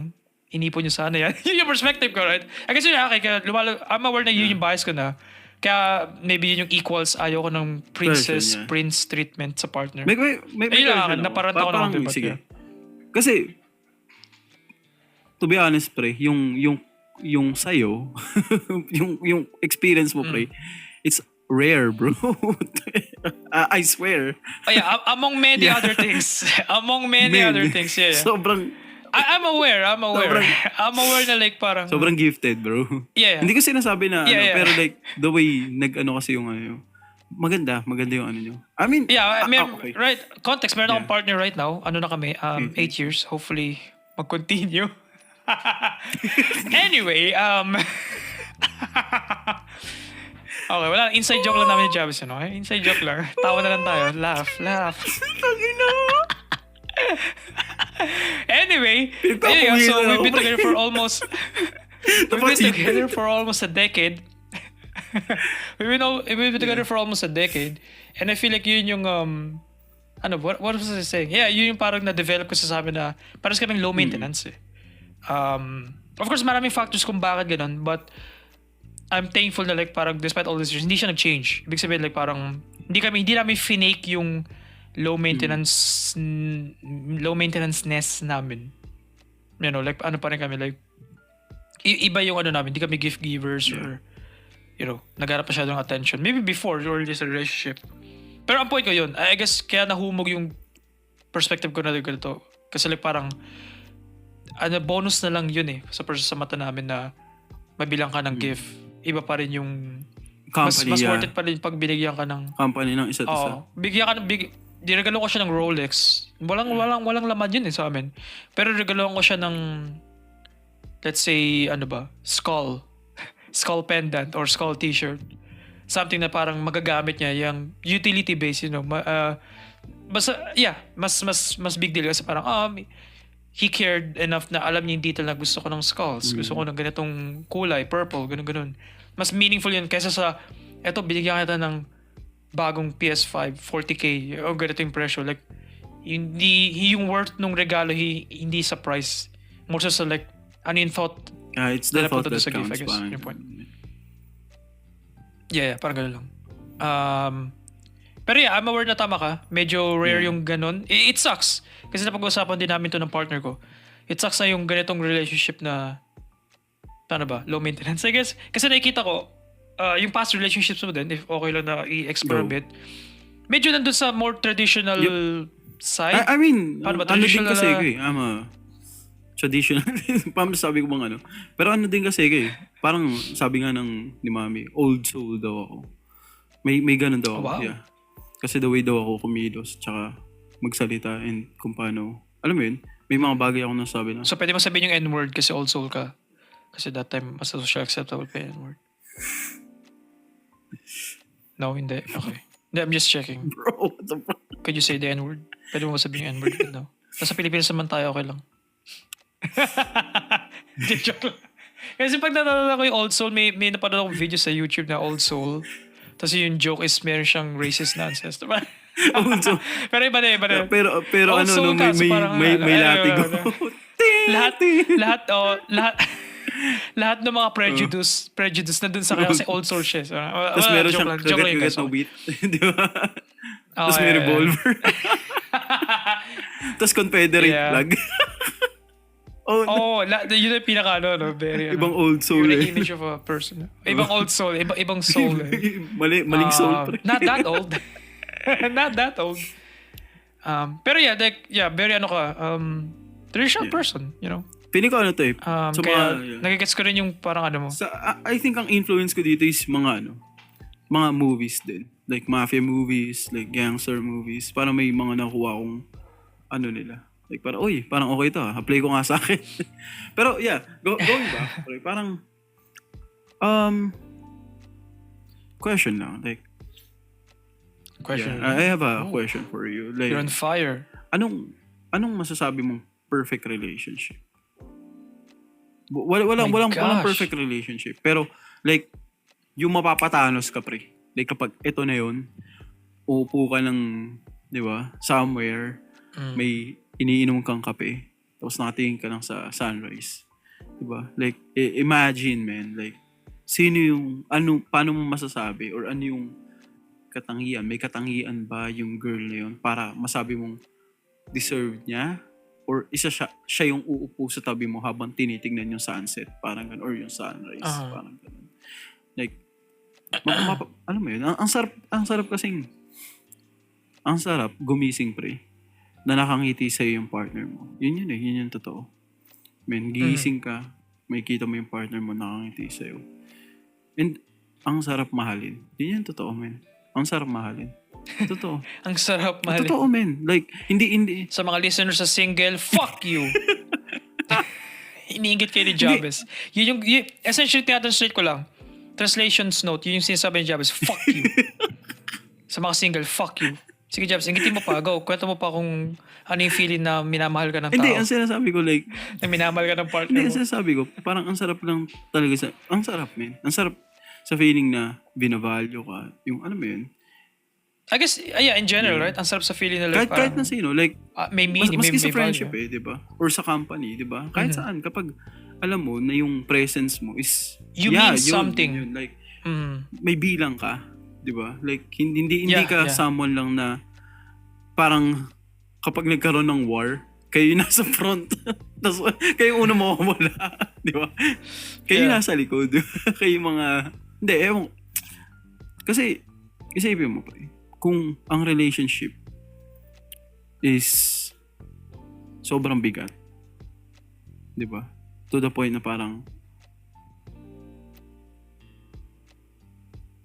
inipon nyo sana yan. Yun yung perspective ko, right? I guess yun, okay, kaya I'm aware na yun yung bias ko na. Kaya maybe yun yung equals, ayaw ko ng princess, Version, yeah. prince treatment sa partner. May Ayun lang, version ako. naparant ako Parang, ng debat. sige. Kasi, to be honest, pre, yung sa'yo, yung experience mo, pre, it's rare, bro. I swear. Oh, yeah, among many other things. Among many Man, other things, yeah. Sobrang, I'm aware. Sobrang- I'm aware na like parang... sobrang gifted, bro. Yeah. Hindi ko sinasabi na, Yeah. pero like, the way, nag-ano kasi yung ano, maganda yung ano nyo. I mean, Yeah, I mean, okay. right, context, meron akong Yeah. partner right now. Ano na kami, 8 years. Hopefully, mag-continue. Anyway, okay, wala. Inside joke lang namin ni Javis, ano? Inside joke lang. Tawa na lang tayo. Laugh. Anyway, yeah, so we've been together for almost... a decade. We've been together for almost a decade. And I feel like yun yung... what was I saying? Yeah, yun yung parang na-develop ko sa amin na parang kaming low maintenance eh. Of course, maraming factors kung bakit ganun, but I'm thankful na like parang despite all these years, hindi siya nag-change. Ibig sabihin like parang hindi namin finake yung low maintenance ness namin. You know, like ano pa rin kami like iba yung ano namin, hindi kami gift givers or you know, nagharap pa siya ng attention. Maybe before or just a relationship. Pero ang point ko yun, I guess kaya nahumog yung perspective ko na ganito. Kasi like parang bonus na lang yun eh sa mata namin na mabilang ka ng gift. Iba pa rin yung Company, mas worth it pa rin pag binigyan ka ng company ng isa't isa. bigyan ka ng dinregalo ko siya ng Rolex. Walang laman yun eh sa amin. Pero regaloan ko siya ng let's say skull pendant or skull t-shirt. Something na parang magagamit niya, yung utility based, you know. Mas big deal kasi parang he cared enough na alam niya yung detail na gusto ko ng skulls. Gusto ko ng ganitong kulay, purple, ganun. Mas meaningful yun kaysa sa, eto, binigyan kita ng bagong PS5, 40K, o ganito yung presyo. Like, yung worth nung regalo, hindi sa price. More so sa like, ano yung thought. It's the thought Nalapunta that sa gift, I counts. guess, Parang, yung point. Yeah, parang ganun lang. Pero yeah, I'm aware na tama ka. Medyo rare yung ganun. It sucks. Kasi napag-usapan din namin to ng partner ko. It sucks na yung ganitong relationship na paano ba? Low maintenance, I guess. Kasi nakikita ko, yung past relationships mo din, if okay lang na i-explore a bit, medyo nandun sa more traditional side. I mean, Paano ba? ano din Traditional kasi ko eh. I'm a traditional. Paano sabi ko bang ano? Pero ano din kasi ko eh. Parang sabi nga ni Mami, old soul daw ako. May ganun daw ako. Wow. Yeah. Kasi the way daw ako kumilos, tsaka magsalita and kung paano. Alam mo yun, may mga bagay ako nasabi na. So pwede mo sabihin yung N-word kasi old soul ka. Kasi that time, mas social acceptable pa yung N-word. No, hindi. Okay. Hindi, I'm just checking. Bro, what the fuck? Could you say the N-word? Pwede mo sabihin yung N-word? No. Nasa Pilipinas naman tayo, okay lang. Hindi, joke lang. Kasi pag nalala ko yung Old Soul, may napanood akong video sa YouTube na Old Soul. Tapos yung joke is meron siyang racist nonsense. Diba? Old soul. Pero iba na. Pero Old ano, soul no, ka, so parang, may latigo. lahat ng mga prejudice na dun sa kanya kasi Old Soul siya. So, Tapos meron siyang kagat-kagat na beat. Di ba? Tapos may revolver. Tapos Confederate flag. Yun yung pinaka very ibang old soul yung eh. image of a person. Ibang old soul, ibang soul eh. Maling soul pre. Not that old. Not that old. Pero very traditional person, you know. Piling ko ano to eh. Kaya nagigets ko rin yung parang ano mo. I think ang influence ko dito is mga movies din. Like mafia movies, like gangster movies. Parang may mga nakuha akong nila. Like parang okay to apply ko nga sa akin. Pero yeah, going back, parang question lang. Like I have a question for you. Like, you're on fire. Anong masasabi mong perfect relationship? Walang perfect relationship. Pero like yung mapapatanos ka pre. Like kapag ito na yun, uupo ka ng, di ba, somewhere, may iniinom kang kape, tapos nakatingin ka lang sa sunrise. Diba? Like, imagine, man, like, sino yung, paano mo masasabi, or ano yung katangian? May katangian ba yung girl na yun para masabi mong deserve niya? Or siya yung uupo sa tabi mo habang tinitingnan yung sunset, parang ganun, or yung sunrise, parang ganun. Like, alam mo yun, ang sarap kasing, ang sarap gumising, pre, na nakangiti sa'yo yung partner mo. Yun yung totoo. Man, gising ka, may kita mo yung partner mo nakangiti sa'yo. And, ang sarap mahalin. Yun yung totoo, man. Ang sarap mahalin. Totoo. Ang sarap mahalin. Totoo, man. Like, hindi. Sa mga listeners sa single, fuck you! Iniingit kayo ni Jabez. Yun, essentially, tiyatranslate ko lang. Translations note, yun yung sinasabi ni Jabez, fuck you. Sa mga single, fuck you. Sige, Jabs, ingitin mo pa. Go. Kwento mo pa kung ano yung feeling na minamahal ka ng tao. Hindi, ang sinasabi ko, like, na minamahal ka ng partner hindi, mo. ang sinasabi ko, parang ang sarap lang talaga ang sarap, man. Ang sarap sa feeling na binavalue ka. Yung, ano mo yun? I guess, yeah, in general, right? Ang sarap sa feeling na like, kahit na sino, like, may meaning, maski sa may friendship value. di ba? Or sa company, di ba? Kahit saan, kapag alam mo na yung presence mo is, You mean something. Yun, like, may bilang ka, di ba? Like, hindi ka someone lang na parang kapag nagkaroon ng war, kayo yung nasa front. Tapos kayo una mo wala. Di ba? Kayo nasa likod. Kayo mga... Hindi, ewan. Kasi, isipin mo pa kung ang relationship is sobrang bigat. Di ba? To the point na parang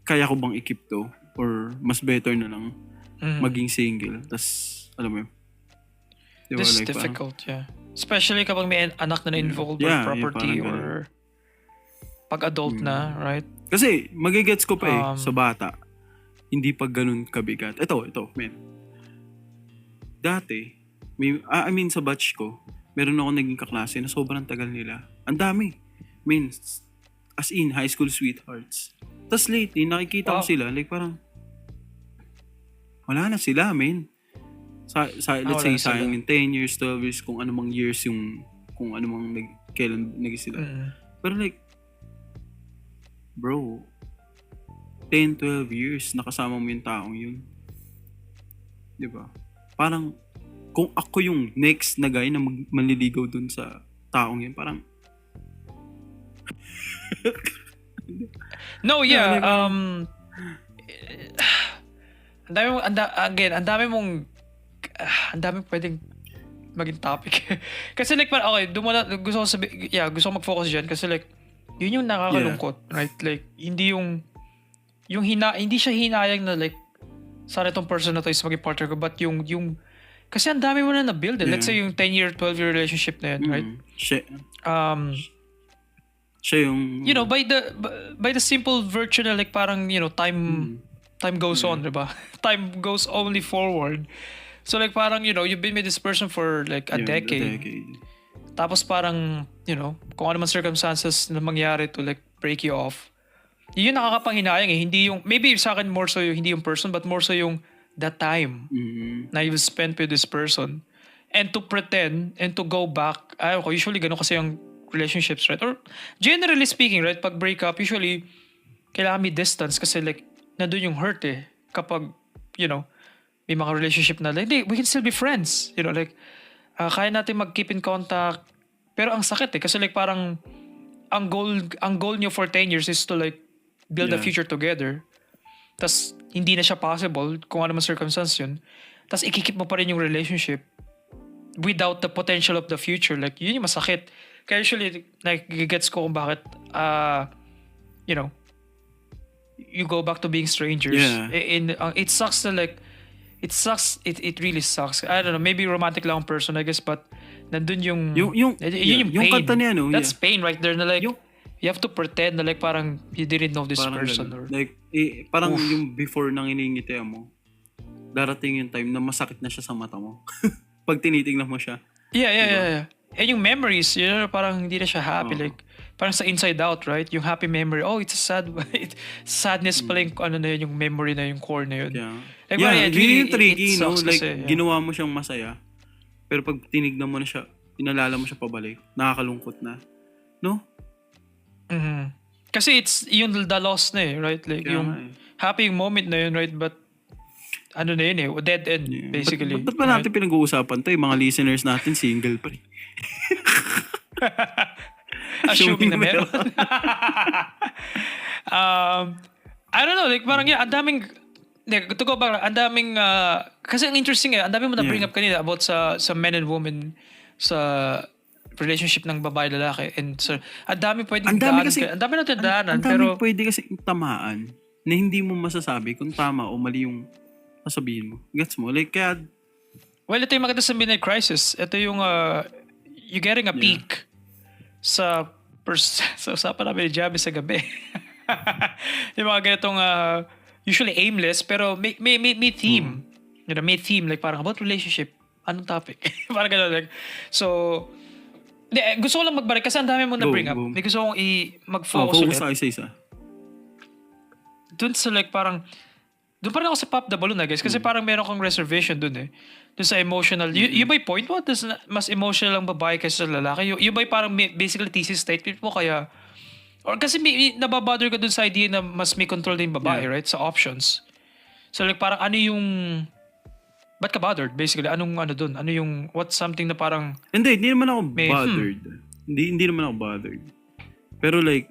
kaya ko bang i-keep to? Or mas better na lang maging single. Tas, alam mo yun. Diba? This is like, difficult, yeah. Especially kapag may anak na involved or property or pag adult na, right? Kasi, magigets ko pa sa bata. Hindi pa ganun kabigat. Ito, man. Dati, sa batch ko, meron ako naging kaklase na sobrang tagal nila. Ang dami. As in, high school sweethearts. Tas lately, nakikita ko sila, like parang, wala na sila, man. Let's say, sayang in 10 years, 12 years, kung anumang years yung, kung anumang kailan naging sila. Pero like, bro, 10, 12 years, nakasama mo yung taong yun. Diba? Parang, kung ako yung next na guy na manliligaw dun sa taong yun, parang, no, yeah. Ang dami mong pwedeng maging topic. Kasi like, okay, gusto ko mag-focus dyan kasi like, yun yung nakakalungkot, right? Like, hindi siya hinayang na like, sana itong person na to is maging partner ko, but yung kasi ang dami mo na na-build. Let's say yung 10-year, 12-year relationship na yun, right? Siya yung... You know, by the simple virtue na like parang, you know, time goes on, diba? Time goes only forward. So like parang, you know, you've been with this person for like a decade. Tapos parang, you know, kung ano man circumstances na mangyari to like break you off. Yun yung nakakapanghinayang eh. Hindi yung, maybe sa akin more so yung, hindi yung person, but more so yung the time na you've spent with this person. And to pretend and to go back, usually ganun kasi yung relationships, right? Or generally speaking, right? Pag break up, usually kailangan may distance kasi like, nandun yung hurt eh. Kapag, you know, may mga relationship na like, we can still be friends. You know, like, kaya natin mag-keep in contact. Pero ang sakit eh. Kasi like parang, ang goal nyo for 10 years is to like, build a future together. Tas hindi na siya possible kung ano man circumstance yun. Tas ikikip mo pa rin yung relationship without the potential of the future. Like, yun yung masakit. Kaya usually, like, gets ko kung bakit, you know, you go back to being strangers. Yeah. It sucks to like, it really sucks. I don't know, maybe romantic lang ang person, I guess, but nandun yung pain. Yung kanta niya, no? That's pain right there na like, you have to pretend na like parang you didn't know this parang person. Or... Or, like, parang yung before nang iningitian mo, darating yung time na masakit na siya sa mata mo. Pag tinitingnan mo siya. Yeah. And yung memories, you know, parang hindi na siya happy. Like, parang sa Inside Out, right? Yung happy memory, it's a sad, sadness pala yung ano na yun, yung memory na yung core na yun. Yeah. Like, Yun yung tricky, no? Like, kasi, ginawa mo siyang masaya. Pero pag tinignan mo na siya, inalala mo siya pabalik, nakakalungkot na. No? Mhm. Kasi it's yung the loss na eh, right? Like Kaya yung nga eh. happy moment na yun, right? But ano na yun eh, dead end Yeah. basically. Ba't ba natin pinag-uusapan to? Yung mga listeners natin, single pa rin. Assuming na meron. I don't know, like parang ang daming to go back, ang daming kasi ang interesting ang daming mo na bring up kanina about sa men and women sa relationship ng babae lalaki, and so ang dami pwedeng ang dami natin daanan, ang dami pero pwede kasi tamaan na hindi mo masasabi kung tama o mali yung sasabihin mo. Gets mo? Like, kaya well, ito yung maganda sa midnight crisis. Ito yung you getting a peek sa sa usapan namin ni Javi sa gabi. Yung mga ganitong usually aimless pero may theme. You know, may theme like parang about relationship. Anong topic? Parang gano'n like. So, gusto ko lang magbalik kasi ang dami mo na bring up. May gusto kong mag-focus ulit. Focus tayo sa isa. Doon sa like parang doon pa rin ako sa Pop the Balloon, I guess. Kasi parang meron kang reservation doon eh. Doon sa emotional. You by point mo, mas emotional ang babae kaysa sa lalaki. You by parang basically thesis statement mo kaya. Or kasi nababother ka doon sa idea na mas may control din yung babae, right? Sa options. So like parang ano yung. Ba't ka bothered basically? Anong ano doon? Ano yung. What's something na parang. Hindi naman ako bothered. Hindi naman ako bothered. Pero like,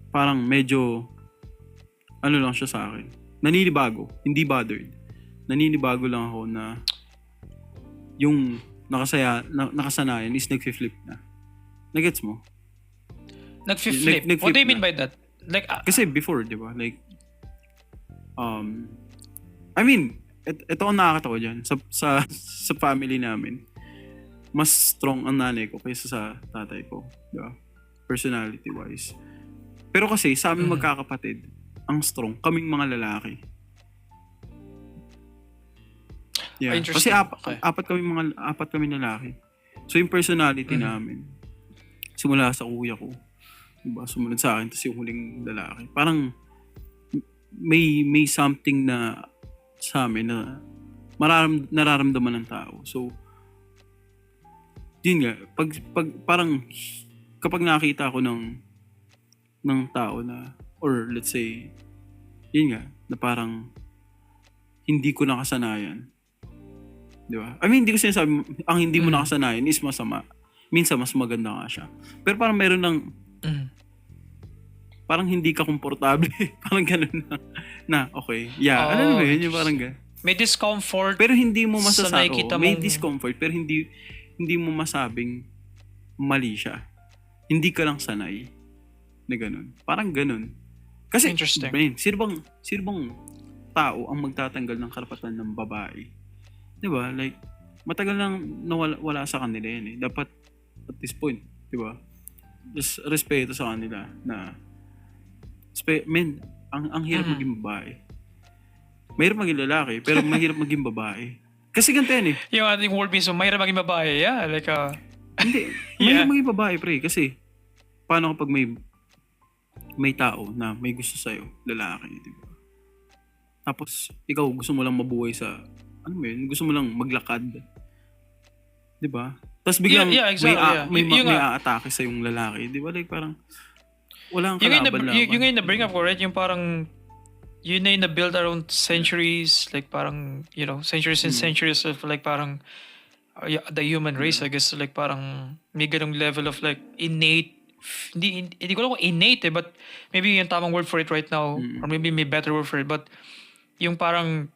parang medyo. Ano lang siya sa akin. Naninibago, hindi bothered. Naninibago lang ako na yung nakasanayan is nagfi-flip na. Nagets mo? Nagfi-flip? What do you mean by that? Like, kasi before, di ba? Like, I mean, ito ang nakakatawa dyan. Sa family namin, mas strong ang nanay ko kaysa sa tatay ko. Di ba? Personality-wise. Pero kasi, sa amin magkakapatid, ang strong, kaming mga lalaki. Yeah. Kasi apat kami lalaki. So yung personality namin, simula sa kuya ko, diba, sumunod sa akin, tapos yung huling lalaki. Parang may something na sa amin na nararamdaman ng tao. So, yun nga, pag parang kapag nakita ko ng tao na, or let's say, yun nga, na parang hindi ko nakasanayan. Di ba? I mean, hindi ko sinasabi, ang hindi mo nakasanayan is masama. Minsan, mas maganda nga siya. Pero parang meron ng, parang hindi ka komportable. Parang ganun na okay. Yeah, alam mo yun, yung parang ganun. May discomfort. Pero hindi mo masasabi, may discomfort, pero hindi mo masabing mali siya. Hindi ka lang sanay na ganun. Parang ganun. Kasi, man, sino bang tao ang magtatanggal ng karapatan ng babae? Di ba? Like, matagal lang wala sa kanila yan eh. Dapat, at this point, di ba? Just respeto sa kanila na, men, ang hirap maging babae. Mahirap maging lalaki, pero mahirap maging babae. Kasi ganito yan eh. Yung ating word mismo, mahirap maging babae. Yeah, like Hindi, mahirap maging babae, pre. Kasi, paano kapag may tao na may gusto sa'yo, lalaki, di ba? Tapos, ikaw gusto mo lang mabuhay sa, ano mo yun, gusto mo lang maglakad. Di ba? Tapos biglang may aatake sa yung lalaki. Di ba? Like parang, wala kang kalaban-laban. Yung ngayon na-bring up ko, right? Yung parang, yun na yung na-build around centuries, like parang, you know, centuries and centuries of like parang, the human race, I guess, like parang, may ganung level of like innate, hindi ko alam kung innate but maybe yung tamang word for it right now or maybe may better word for it, but yung parang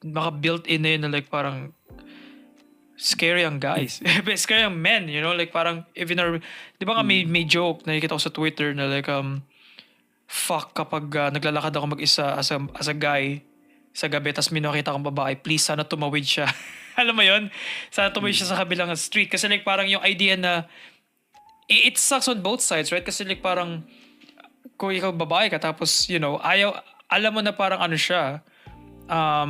maka built in na yun na like parang scary ang guys. Scary ang men, you know, like parang even our, di ba nga may joke na nakikita ko sa Twitter na like fuck kapag naglalakad ako mag-isa as a guy sa gabi tas may nakita akong babae, please sana tumawid siya. Alam mo yun? Sana tumawid siya sa kabilang street kasi like parang yung idea na it sucks on both sides, right? Kasi like parang kung ikaw babae ka tapos, you know, alam mo na parang ano siya, a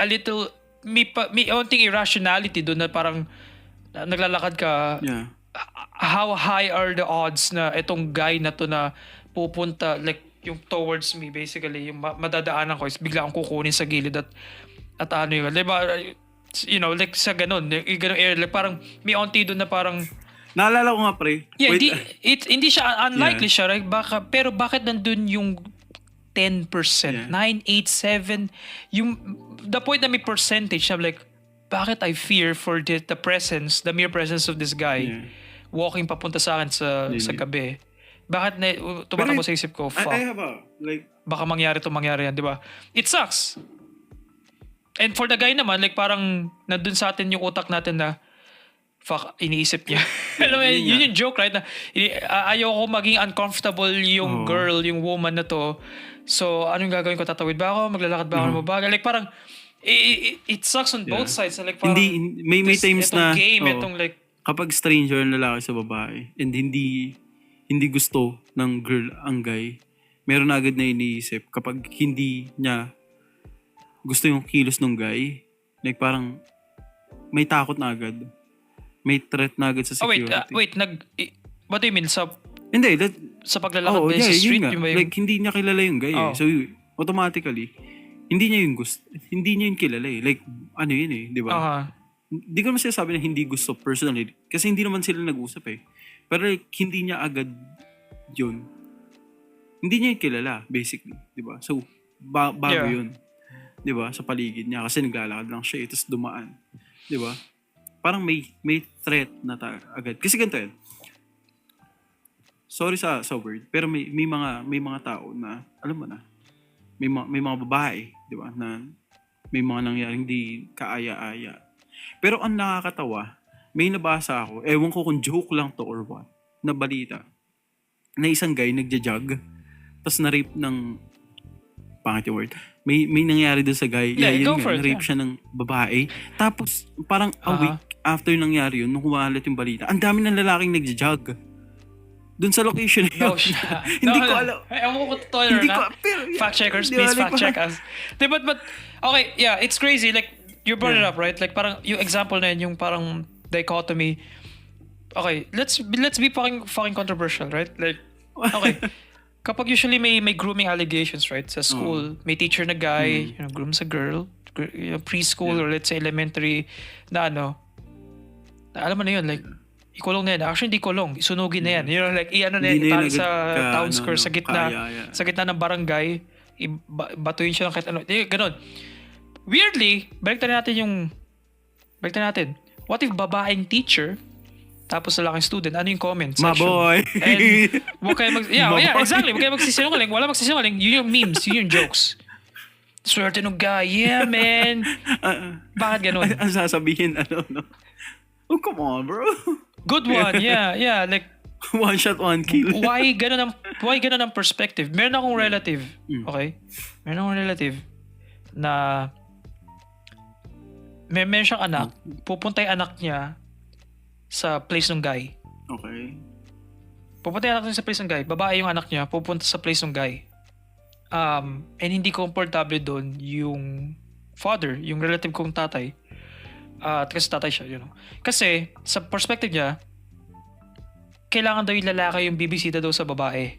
little, may onting irrationality doon na parang naglalakad ka. Yeah. How high are the odds na itong guy na to na pupunta, like, yung towards me, basically, yung madadaanan ko is bigla akong kukunin sa gilid at ano yun. Diba, You know, like sa ganun, yung ganun area, like parang may onti doon na parang, Naalala ko nga, pre. yeah, Wait, hindi siya, unlikely Yeah. siya, right? Pero bakit nandun yung 10%, Yeah. 9, 8, 7, yung, the point na may percentage, I'm like, bakit I fear for the presence, the mere presence of this guy, Yeah. walking papunta sa akin sa Yeah. gabi. Bakit na, tumatakbo Pero sa isip ko, fuck, I have a, like, baka mangyari yan, di ba? It sucks. And for the guy naman, like parang nandun sa atin yung utak natin na fuck, iniisip niya. Alam mo, yun yung joke, right? Na, ayoko maging uncomfortable yung girl, yung woman na to. So, anong gagawin ko? Tatawid ba ako? Maglalakad ba ako ng mabagal? Like parang, it sucks on both sides. Like parang, may times na, game, oo, itong like, kapag stranger ang lalaki sa babae and hindi gusto ng girl ang guy, meron na agad na iniisip kapag hindi niya gusto yung kilos ng guy, like parang may takot na agad. May threat na agad sa security. what do you mean? Hindi, Sa paglalakad ba sa yun street? nga. Yung ba yung, Like, hindi niya kilala yung guy eh. Oh. So, automatically, hindi niya yung kilala eh. Like, ano yun eh, di ba? Hindi ko naman sinasabi na hindi gusto personally. Kasi hindi naman sila nag-usap eh. Pero like, hindi niya agad yun. Hindi niya yung kilala, basically. Di ba? So, bago Yeah. yun. Di ba? Sa paligid niya. Kasi naglalakad lang siya. Tapos dumaan. Di ba? Parang may threat na agad. Kasi ganito yun. Sorry sa word. Pero may mga tao na, alam mo na, may mga babae, di ba? Na may mga nangyaring hindi kaaya-aya. Pero ang nakakatawa, may nabasa ako, ewan ko kung joke lang to or what, na balita, na isang guy nagja-jog, tapos na-rape ng, pangit yung word, may nangyari doon sa guy, go for it, na-rape siya ng babae, tapos parang a week after nangyari yun, nung kumalat yung balita, ang dami ng lalaking nagja-jog. Doon sa location na yun. no siya. Hindi ko alam. Ewan ko totoo or Hindi ko, not. pero, Fact checkers, di ba, please like, fact check us. But, okay, yeah, it's crazy. Like, you brought it up, right? Like, parang, yung example na yun, yung parang dichotomy. Okay, let's be fucking controversial, right? Like, okay. Kapag usually may grooming allegations, right? Sa school, may teacher na guy, grooms a girl, preschool or let's say elementary na ano. Alam mo na yun, like, ikulong na yan. Actually, hindi kulong. Isunugin na yan. You know, like, na yan, Hindi na itali sa town square, sa kaya. gitna ng barangay, batuin siya ng kahit ano. Ganon. Weirdly, baliktad natin. What if babaeng teacher, tapos lalaking student, ano yung comment section? Maboy. And huwag kayo Maboy. exactly. Huwag kayo magsisinungaling. Wala magsisinungaling. Yun yung memes, yun yung jokes. Swerte ng guy. Yeah, man. Bakit ganon? Ang sasabihin, no? Oh, come on, bro. Good one. Yeah. Like, One shot, one kill. why ganun ang perspective? Meron akong relative, okay? Meron akong relative na meron siyang anak. Pupunta yung anak niya sa place ng guy. Okay. Pupunta yung anak niya sa place ng guy. Babae yung anak niya, pupunta sa place ng guy. And hindi komportable doon yung father, yung relative kong tatay. Kasi tatay siya, you know. Kasi, sa perspective niya, kailangan daw yung lalaki yung bibisita daw sa babae.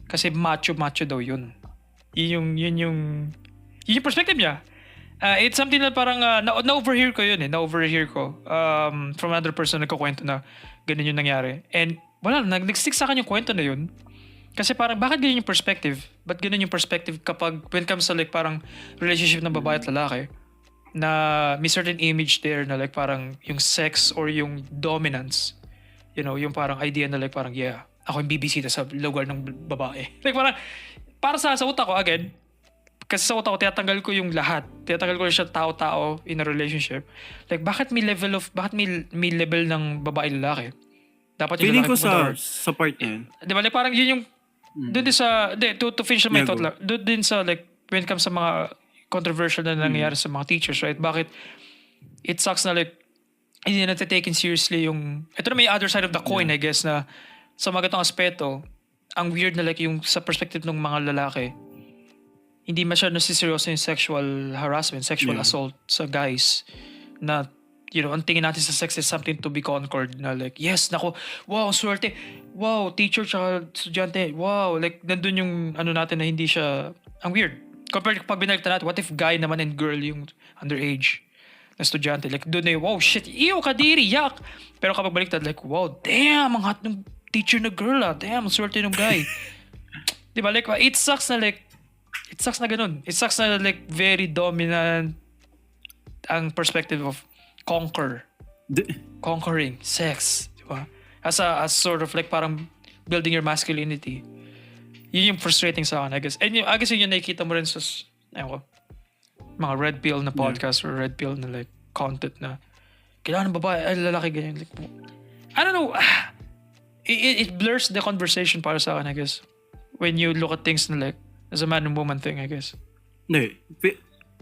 Kasi macho daw yun. Yun yung perspective niya. It's something na parang, na-overhear ko yun eh. Na-overhear ko. From another person nagkukwento na ganun yung nangyari. And, wala, nag-stick sa akin yung kwento na yun. Kasi parang, bakit ganun yung perspective? Ba't ganun yung perspective kapag, when it comes to like parang relationship ng babae at lalaki? Na may certain image there na like parang yung sex or yung dominance, you know, yung parang idea na like parang yeah, ako yung bibisita sa lugar ng babae. Like parang, para sa utak ko again, kasi sa utak ko tinatanggal ko yung lahat. Tinatanggal ko siya tao-tao in a relationship. Like bakit may level ng babae lalaki? Dapat yung Feeling lalaki ko pupunta sa part na yun. di ba? Like parang yun yung doon din sa to finish my thought lang. Doon din sa like when it comes sa mga controversial na nangyayari sa mga teachers, right? Bakit it sucks na like hindi na taken seriously yung ito na may other side of the coin, I guess, na sa mga ganitong aspeto, ang weird na like yung sa perspective ng mga lalaki, hindi masyado nasiseryoso yung sexual harassment, sexual assault sa guys na you know, ang tingin natin sa sex is something to be conquered na like, yes, nako, wow, swerte, wow, teacher tsaka estudyante, wow, like, nandun yung ano natin na hindi siya, ang weird. Compared pag binaliktad natin, what if guy naman and girl yung underage? na estudyante. Like, doon na wow, shit, ew, kadiri, yak. Pero kapag baliktad, like, wow, damn, ang hot ng teacher na girl, damn, ang swerte ng guy. Diba, like, it sucks na ganun. It sucks na like, very dominant ang perspective of conquering sex. Diba? As sort of like, parang building your masculinity. Yun yung frustrating sa akin, I guess. And I guess yun yung nakikita mo rin sa, ayun ko, mga red pill na podcast or red pill na like content na kailangan ng babae, ay lalaki ganyan. Like, I don't know. It blurs the conversation para sa akin, I guess. When you look at things na like, as a man and woman thing, I guess. Hindi.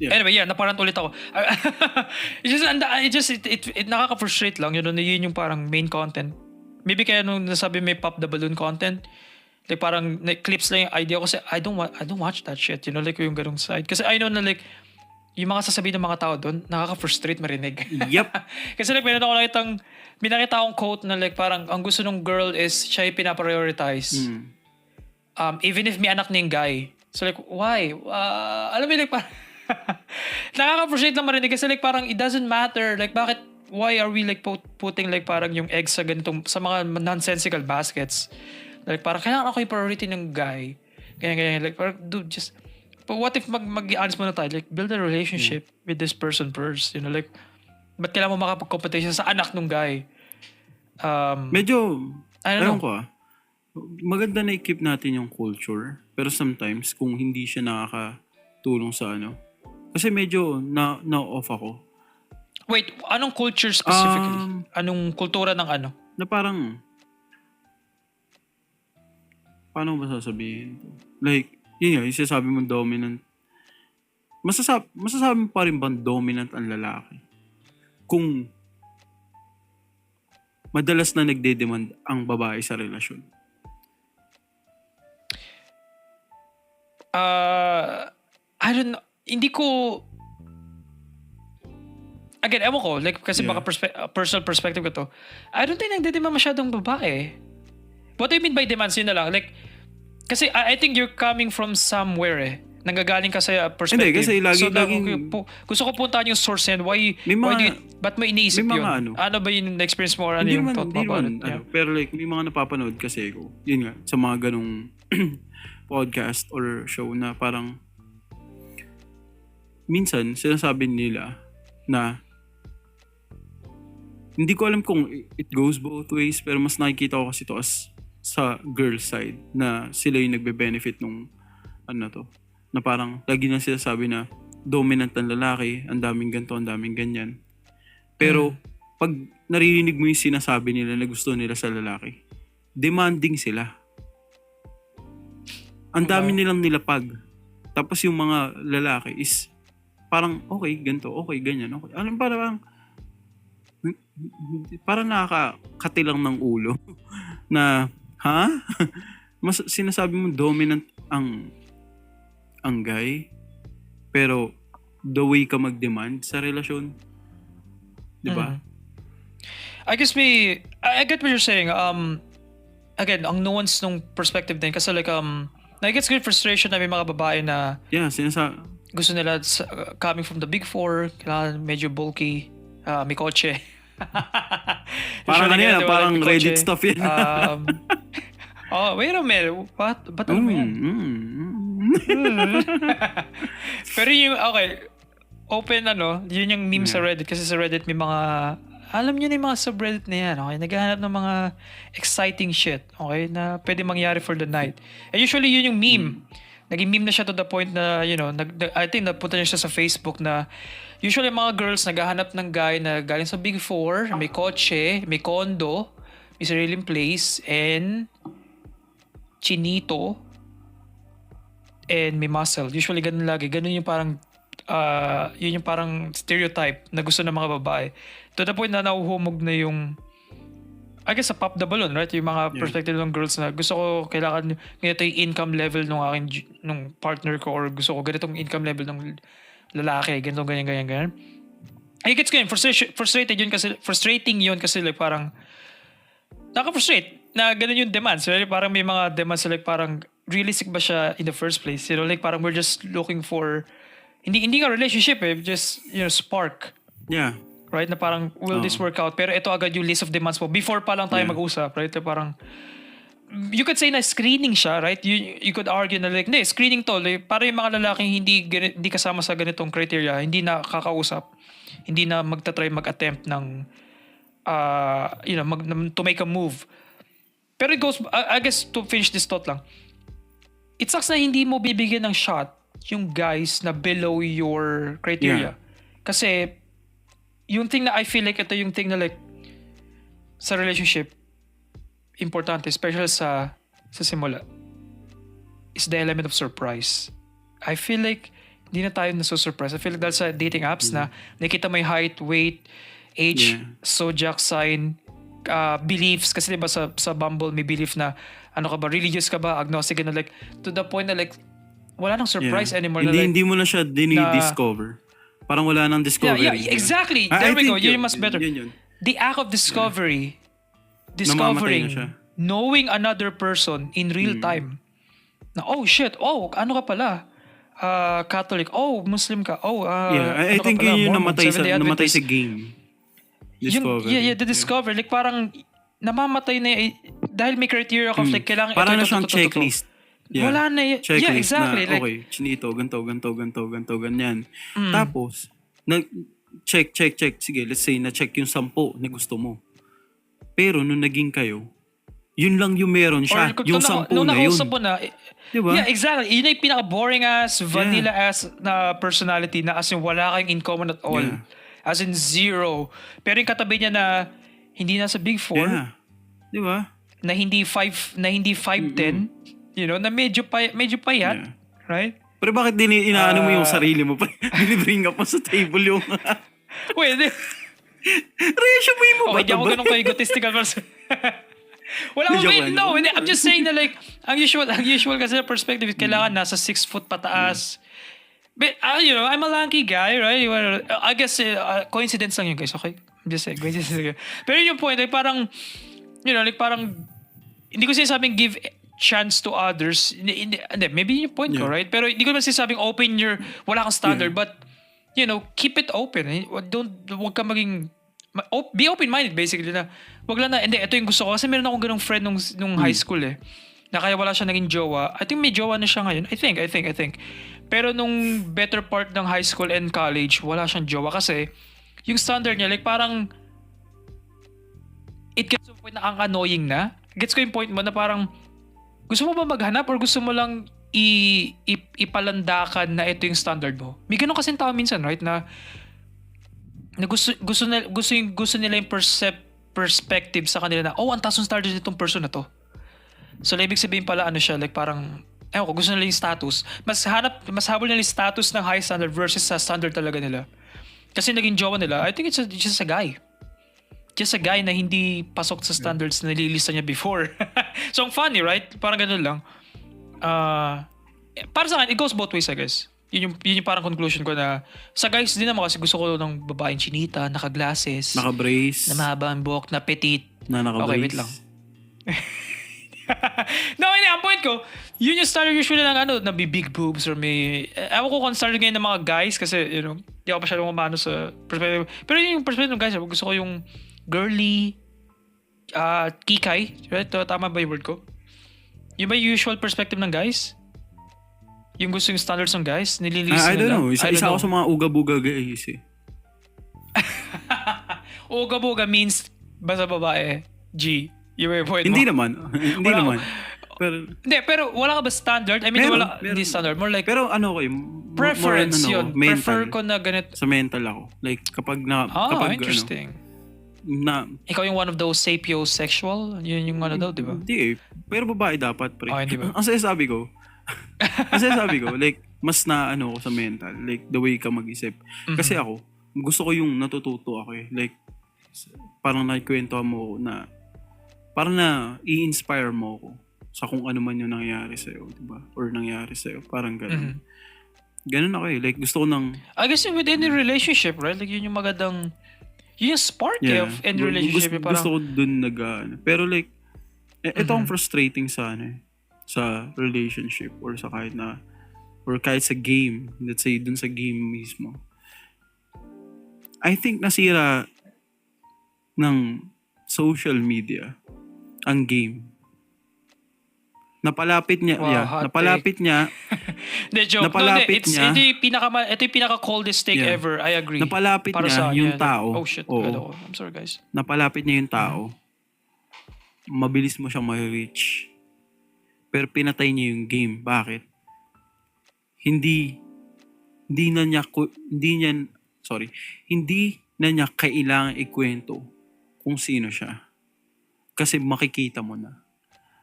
Yeah. Anyway, naparant ulit ako. It nakaka-frustrate lang. Yun yung parang main content. Maybe kaya nung nasabi may pop the balloon content, like parang clips lang yung idea ko kasi I don't watch that shit. You know, like yung ganung side. Kasi I know na like, yung mga sasabihin ng mga tao doon, nakaka-frustrate marinig. Yep. Kasi like, may nakita akong quote na like parang ang gusto ng girl is siya yung pinaprioritize. Even if may anak na yung guy. So like, why? Alam mo like parang, nakaka-frustrate lang marinig kasi like parang it doesn't matter. Like bakit, why are we like putting like parang yung eggs sa ganitong, sa mga nonsensical baskets? Like parang kailangan ako yung priority ng guy. Ganyan. Like parang, dude, just, but what if mag-honest muna tayo? Like, build a relationship with this person first. You know, like, ba't kailangan mo makapag-competition sa anak ng guy? Medyo, I don't know. ko maganda na i-keep natin yung culture. Pero sometimes, kung hindi siya nakakatulong sa ano, kasi medyo na-off ako. Wait, anong culture specifically? Anong kultura ng ano? Na parang, paano ba sasabihin to? Like, yun nga, yung sinasabi mo dominant. Masasabi mo pa rin bang dominant ang lalaki? Kung madalas na nagde-demand ang babae sa relasyon. I don't know. Hindi ko... Again, ewan ko. Like, kasi baka personal perspective ko to. I don't think nagde-demand masyadong babae. What do you mean by demands? Yun na lang. Like, kasi I think you're coming from somewhere Nanggagaling ka sa perspective. Hindi, kasi laging... gusto ko puntahan yung source yan. Ba't mo iniisip yun? Ano ba yung experience mo or ano yung thought mo about it? Pero like, may mga napapanood kasi ko. Yun nga, sa mga ganong podcast or show na parang minsan sinasabi nila na hindi ko alam kung it goes both ways pero mas nakikita ko kasi to as sa girl side na sila yung nagbe-benefit nung na parang lagi na sinasabi na dominant ang lalaki, ang daming ganito, ang daming ganyan. Pero pag naririnig mo yung sinasabi nila na gusto nila sa lalaki, demanding sila. Ang dami nilang nilapag. Tapos yung mga lalaki is parang okay, ganito, okay, ganyan, okay. Alam parang nakakatilang ng ulo na mas sinasabi mo dominant ang guy pero the way ka mag-demand sa relasyon, di ba? I guess I get what you're saying. Again, ang nuance nung perspective din kasi like I-gets good frustration na may mga babae na gusto nila coming from the big four, kailangan medyo bulky, may kotse. Parang parang Reddit stuff yan. Wait a minute. Ba't ano yan? Pero yung, okay, open yun yung meme sa Reddit kasi sa Reddit may mga, alam nyo na yung mga subreddit na yan, okay? Naghahanap ng mga exciting shit, okay? Na pwede mangyari for the night. And usually yun yung meme. Naging meme na siya to the point na, I think napunta niya siya sa Facebook na usually mga girls naghahanap ng guy na galing sa Big Four, may kotse, may condo, may sariling place, and chinito, and may muscle. Usually ganun lagi. Ganun yung parang yun yung parang stereotype na gusto ng mga babae. To the point na nauhumog na yung I guess sa pop the balloon, right? Yung mga perspective ng girls na gusto ko kailangan ganito yung income level nung partner ko or gusto ko ganitong income level ng lalaki, ganito, ganyan. I gets ko yun. Frustrating yun kasi like parang naka-frustrate na ganun yung demands. Right? Parang may mga demands like parang realistic ba siya in the first place? Like parang we're just looking for hindi nga relationship just spark. Yeah. Right? Na parang, will this work out? Pero ito agad yung list of demands mo. Before pa lang tayo mag-usap, right? Na parang, you could say na screening siya, right? You could argue na like, hindi, screening to. Like, para yung mga lalaking hindi kasama sa ganitong criteria, hindi na kakausap, hindi na magta-try mag-attempt ng, to make a move. Pero it goes, I guess to finish this thought lang, it sucks na hindi mo bibigyan ng shot yung guys na below your criteria. Kasi, yung thing na I feel like ito yung thing na like, sa relationship, importante, especially sa simula, is the element of surprise. I feel like hindi na tayo nasusurprise. I feel like dahil sa dating apps na nakita mo yung height, weight, age, zodiac sign, beliefs. Kasi diba sa Bumble may belief na ano ka ba, religious ka ba, agnostic na like, to the point na like, wala nang surprise anymore. Hindi mo na siya dinidiscover. Parang wala nang discovery. Yeah, exactly. There we go. Yun yung mas better. Yun. The act of discovering, knowing another person in real time. Na, oh shit, ano ka pala? Catholic, Muslim ka, I think yun yung namatay sa game. Discovery. The discover. Like parang, namamatay na dahil may criteria of like, kailangan parang na siyang checklist. Wala na checklist exactly. Na, okay, chinito, ganito, ganyan. Tapos, check. Sige, let's say, na-check yung 10 na gusto mo. Pero nung naging kayo, yun lang yung meron siya. Yung 10 na yun. Mo na, diba? Yeah, exactly. Yun yung pinaka-boring ass, vanilla ass na personality na as in wala kayong in common at all. Yeah. As in zero. Pero yung katabi niya na hindi nasa Big Four. Yeah. Diba? Na hindi 5'10", you know, na medyo payat, right? Pero bakit inaano mo yung sarili mo? Binibring up mo sa table yung... Wait, resume mo ba? Hindi ako ganun ka-egotistical person. Wala akong wait, no. I'm just saying na like, ang usual kasi na perspective, kailangan nasa 6 foot pataas. But, I'm a lanky guy, right? I guess, coincidence lang yun, guys, okay? I'm just saying, coincidence lang yun. Pero yung point, like parang, parang, hindi ko sinasabing give chance to others. Hindi, maybe yung point ko, right? Pero hindi ko naman sinasabing wala kang standard, but, keep it open. Huwag ka maging, be open-minded basically na, wag lang na, hindi, ito yung gusto ko. Kasi meron akong ganung friend nung high school na kaya wala siya naging jowa. I think may jowa na siya ngayon. I think. Pero nung better part ng high school and college, wala siyang jowa kasi yung standard niya, like parang, it gets to the point na ang annoying na. Gets ko yung point mo na parang, gusto mo ba maghanap or gusto mo lang ipalandakan na ito yung standard mo? May ganun kasing tao minsan, right? Na gusto nila yung perspective sa kanila na, ang taas ng standard nitong person na to. So, ibig sabihin pala, siya, like parang, gusto nila yung status. Mas habol nila yung status ng high standard versus sa standard talaga nila. Kasi naging jowa nila, I think it's just a guy. Just a guy na hindi pasok sa standards na nililista niya before. So, ang funny, right? Parang ganun lang. Para sa akin, it goes both ways, I guess. Yun yung parang conclusion ko na sa guys din naman kasi gusto ko ng babaeng chinita, naka-glasses, naka-brace, na mahaba ang buhok, na petite. Na naka-brace. Okay, wait lang. No, hindi. Ang point ko, yun yung standard usually ng na may big boobs or may... Ewan ko kung standard ngayon ng mga guys kasi, di ako masyadong umano sa perspective. Pero yung perspective ng guys, gusto ko yung girly, kikay. Right? Tama ba yung word ko? Yung ba yung usual perspective ng guys? Yung gusto yung standards ng guys? Nililista I don't nila? know. Isa ako sa mga uga-buga guys eh. Uga-buga means basta babae. G. Yung may point Hindi mo. naman. Hindi naman. Pero wala ka ba standard? I mean, meron. Hindi standard. More like... Pero preference yun. Mental. Prefer ko na ganito. Sa mental ako. Like, kapag interesting. Na ikaw yung one of those sapiosexual? Yun yung daw, di ba? Hindi eh. Pero babae dapat, pre. Hindi ba? Ang sabi ko, like, mas na ko sa mental. Like, the way ka mag-isip. Kasi ako, gusto ko yung natututo ako eh. Like, parang nakikwento mo na, parang na i-inspire mo ako sa kung ano man yung nangyari sa'yo, diba? Or nangyari sa'yo. Parang ganun. Ganun ako eh. Like, gusto ko I guess with any relationship, right? Like, yun yung magandang... Yun yung spark of any relationship. Gusto ko dun pero like, ito ang frustrating sa sa relationship or sa kahit sa game. Let's say, dun sa game mismo. I think nasira ng social media ang game. Napalapit niya, Wow, hot napalapit niya, Hindi, joke. Napalapit niya. Ito yung pinaka-coldest take Yeah. ever. I agree. napalapit Para niya sa akin, yung yeah. tao. Oh shit. Oo. God, I'm sorry guys. Napalapit niya yung tao. Mabilis mo siyang ma-reach. Pero pinatay niya yung game. Bakit? Hindi na niya kailangan ikwento kung sino siya. Kasi makikita mo na.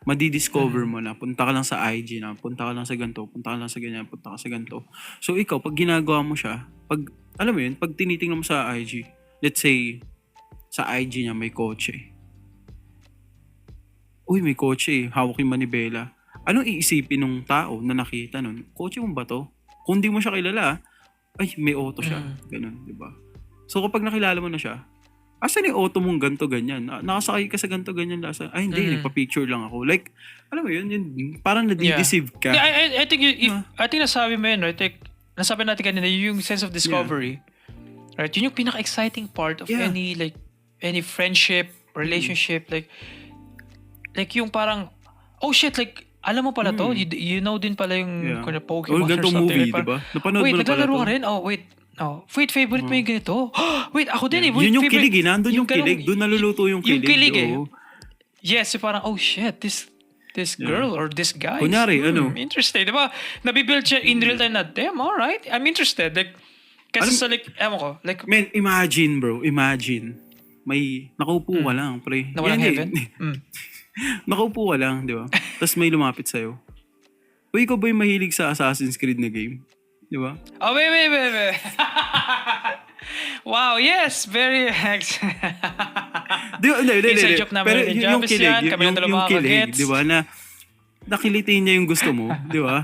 Madidiscover mo na. Punta ka lang sa IG na. Punta ka lang sa ganito. Punta ka lang sa ganyan. Punta ka sa ganito. So ikaw, pag ginagawa mo siya, alam mo yun, pag tinitingnan mo sa IG, let's say, sa IG niya may kotse. Uy, may kotse. Hawak yung manibela. Anong iisipin ng tao na nakita nun? Kotse mo ba to? Kung di mo siya kilala, ay, may auto siya. Ganun, di ba? So kapag nakilala mo na siya, asan yung auto mong ganto ganyan? Nakasakay ka sa ganto ganyan lasa. Ay, hindi, nagpa-picture lang ako. Like, alam mo yun, parang nadideceive ka. Yeah, I think I think nasabi mo yun, right? Like, nasabi natin kanina, yung sense of discovery. Right? Yun yung pinaka-exciting part of any friendship, relationship, like yung parang, oh shit, like, alam mo pala to, you know din pala yung Pokemon or ganitong something. movie, Like, di ba? Napanood wait, mo na pala naglalaro to. ka rin? Oh, wait. Oh, wait, favorite mo yung ganito? Wait, ako din eh. Wait, Yun yung favorite- kilig eh. Nandun yung kilig. Doon naluluto yung kilig. Yung kilig eh. Oo. Yes, yung parang, oh shit, this girl or this guy. Kunyari, Interesting, di ba? Nabibuild siya in real time na, damn, alright, I'm interested. Like, kasi sa like, ewan ko, like, Man, imagine bro. Imagine. May, nakaupo ka lang, pre. na walang Yan heaven? Nakaupo ka lang, di ba? Tapos may lumapit sa'yo. Uy, ikaw ba yung mahilig sa Assassin's Creed na game? Di ba? Oh, wait. Wow, yes, very Hindi. Inside joke namin Pero ni yung Jarvis kilig, yan, kami na dalawa yung kilig, makakagets. di ba? Na nakiliti niya yung gusto mo, di ba?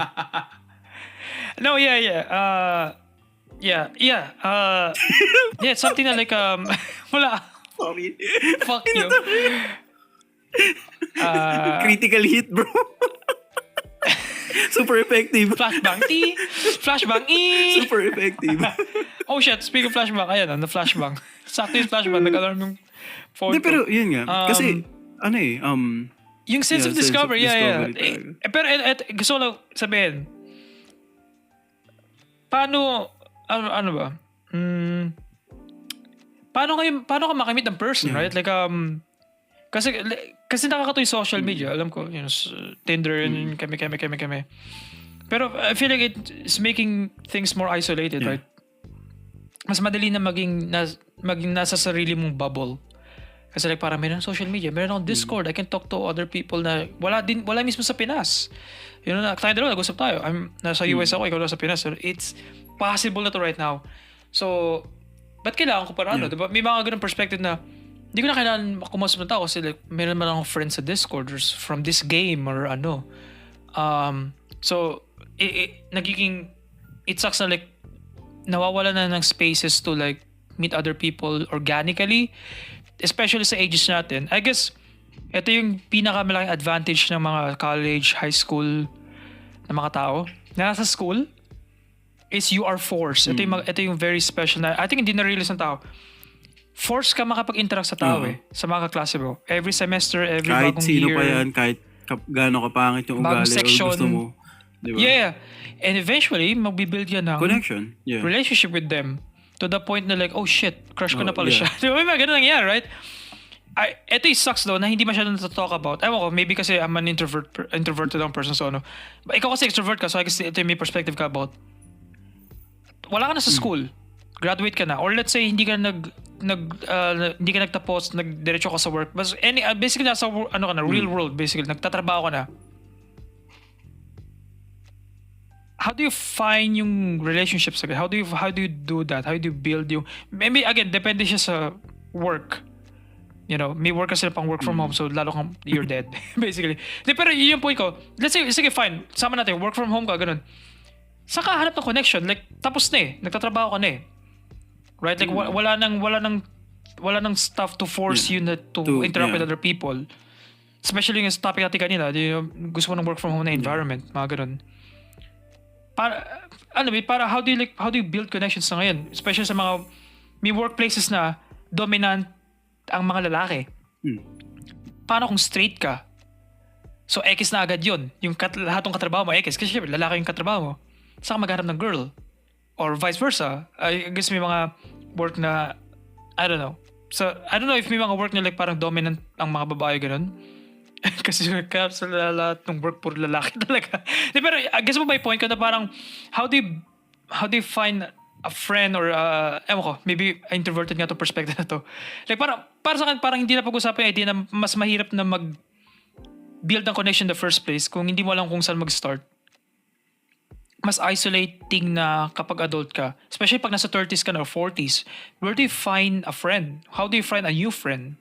No, yeah. Yeah, something na like, wala. Sorry. Fuck you. Critical hit, bro. Super effective. Flashbang T. Flashbang E. Super effective. Oh shit, speaking of flashbang, ayan na flashbang. Sakto yung flashbang, nag-alarm yung phone Hindi, ko. pero yun nga. Kasi, Yung sense of sense of discovery, yeah. discovery Pero gusto ko lang sabihin, paano ba? Paano ka makamit ng person, right? Like, kasi nakakatuwa yung social media, alam ko, Tinder, and kami. Pero I feel like it's making things more isolated, right? Mas madali na maging nasa sarili mong bubble. Kasi like parang meron social media, meron akong Discord, I can talk to other people na wala mismo sa Pinas. Tayo dalawa, nag-usap tayo. Nasa US ako, ikaw nasa Pinas. So it's possible na to right now. So, ba't kailangan ko para diba? May mga ganun perspective na hindi ko na kailangan kumasap ng tao kasi like, meron man akong friends sa Discord or from this game or ano. So, it sucks na like, nawawala na ng spaces to like meet other people organically, especially sa ages natin. I guess, ito yung pinakamalaking advantage ng mga college, high school na mga tao. Na nasa school, is you are forced. Ito yung very special na, I think hindi na-realize ng tao. Forced ka makapag-interact sa tao sa mga kaklase mo. Every semester, every kahit bagong sino year. pa yan, kahit gaano kapangit yung Bagong ugali o section. gusto mo. Diba? Yeah. And eventually, magbibuild yan ng Connection. Yeah. relationship with them. To the point na like, oh shit, crush ko na pala siya. Di ba? May ganun nangyari, right? Ito yung sucks though na hindi masyadong na-talk about. Ewan ko, maybe kasi I'm an introverted ang person, so ano. But ikaw kasi extrovert ka, so I guess ito yung may perspective ka about. Wala ka na sa school. Graduate ka na. Or let's say, hindi ka hindi ka nagtapos, nagdiretso ka sa work. But basically, nasa real world, basically. Nagtatrabaho ka na. How do you find yung relationships again? How do you do that? How do you build yung... Maybe, again, depende siya sa work. May work kasi pang work from home, so lalo kang you're dead. Basically. Pero yun yung point ko. Let's say, sige, fine. Sama natin, work from home ka, ganun. Saan ka hanap ng connection? Like, tapos na eh. Nagtatrabaho ka na eh. Right? Like, wala nang stuff to force you na to interact with other people. Especially yung topic natin kanina. Gusto mo ng work from home na environment. Mga ganun. Para how do you build connections na ngayon? Especially sa mga may workplaces na dominant ang mga lalaki. Paano kung straight ka? So, X na agad yun. Yung lahat ng katrabaho mo, X. Kasi syempre, lalaki yung katrabaho mo. Saan ka maghanap ng girl? Or vice versa. I guess may mga work na, I don't know. So, I don't know if may mga work na like parang dominant ang mga babae ganun. Kasi kaya sa lahat ng work puro lalaki talaga. Pero I guess mo my point ko na parang how do you find a friend or ewan ko, maybe introverted nga to perspective na to. Like para sa akin parang hindi na pag-usapan yung idea na mas mahirap na build ng connection in the first place kung hindi mo alam kung saan mag-start. Mas isolating na kapag adult ka. Especially pag nasa 30s ka na or 40s. Where do you find a friend? How do you find a new friend?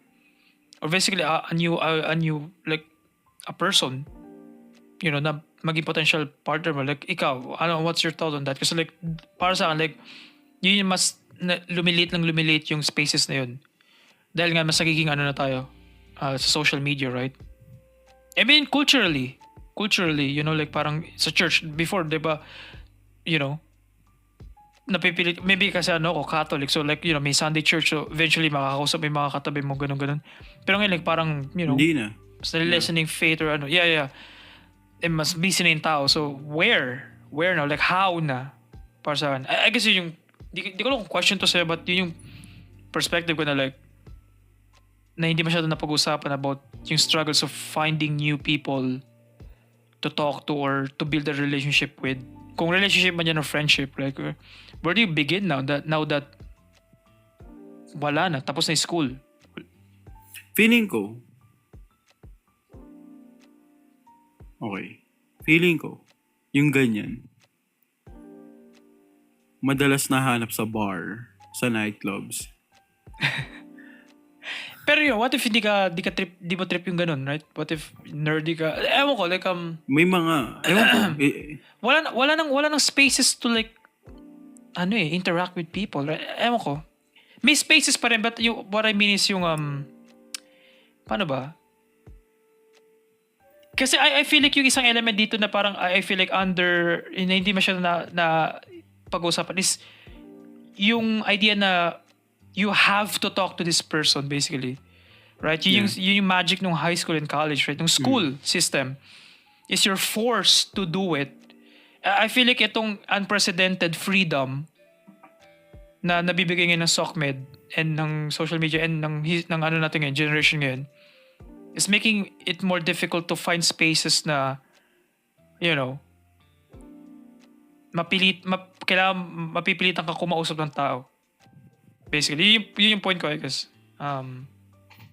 Or basically a new like a person. You know, na maging potential partner mo. Like ikaw, what's your thought on that? Kasi like, para sa akin, like, yun yung mas lumilit yung spaces na yun. Dahil nga mas nagiging na tayo sa social media, right? I mean, culturally, you know, like parang sa church, before, di ba, you know, napipilit, maybe kasi ako, Catholic, so like, you know, may Sunday church, so eventually makakausap may mga katabi mo, ganun. Pero ngayon, like parang, you know, Hindi na. sa listening faith or yeah. Eh, mas busy na yung tao, so where na, like how na, para sa akin. I guess yun yung, di ko lang question to sa'yo, but yun yung perspective ko na like, na hindi masyado napag-usapan about yung struggles of finding new people to talk to or to build a relationship with. Kung relationship man yan or friendship, like where do you begin now that wala na, tapos na yung school? Feeling ko, yung ganyan, madalas nahanap sa bar, sa nightclubs. Pero yun, what if di mo trip yung ganun, right? What if nerdy ka? Ewan ko, like May mga, ewan ko, wala nang spaces to like interact with people, right? Ewan ko. May spaces pa rin, but what I mean is yung paano ba? Kasi I feel like yung isang element dito na parang I feel like hindi masyado na pag-usapan is yung idea na you have to talk to this person basically. Right? Yun yung magic ng high school and college, right? Yung school system is you're forced to do it. I feel like itong unprecedented freedom na nabibigay ngayon ng SOCMED and ng social media and ng natin ngayon, generation ngayon, is making it more difficult to find spaces na, you know, kailangan mapipilitan ka kumausap ng tao. Basically, yun yung point ko, I guess.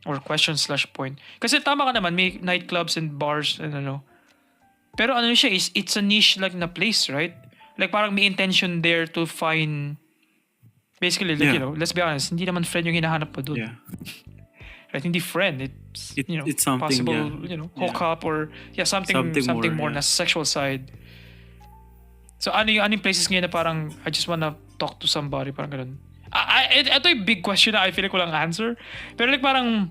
Or question/point. Kasi tama ka naman, may nightclubs and bars and Pero siya is, it's a niche like na place, right? Like parang may intention there to find, basically, like, let's be honest, hindi naman friend yung hinahanap mo doon. Yeah. Right? Hindi friend. It's something, possible, hook up or something more na sexual side. So ano yung places ngayon na parang I just wanna talk to somebody, parang ganun. Ito yung big question na I feel like walang answer. Pero like parang,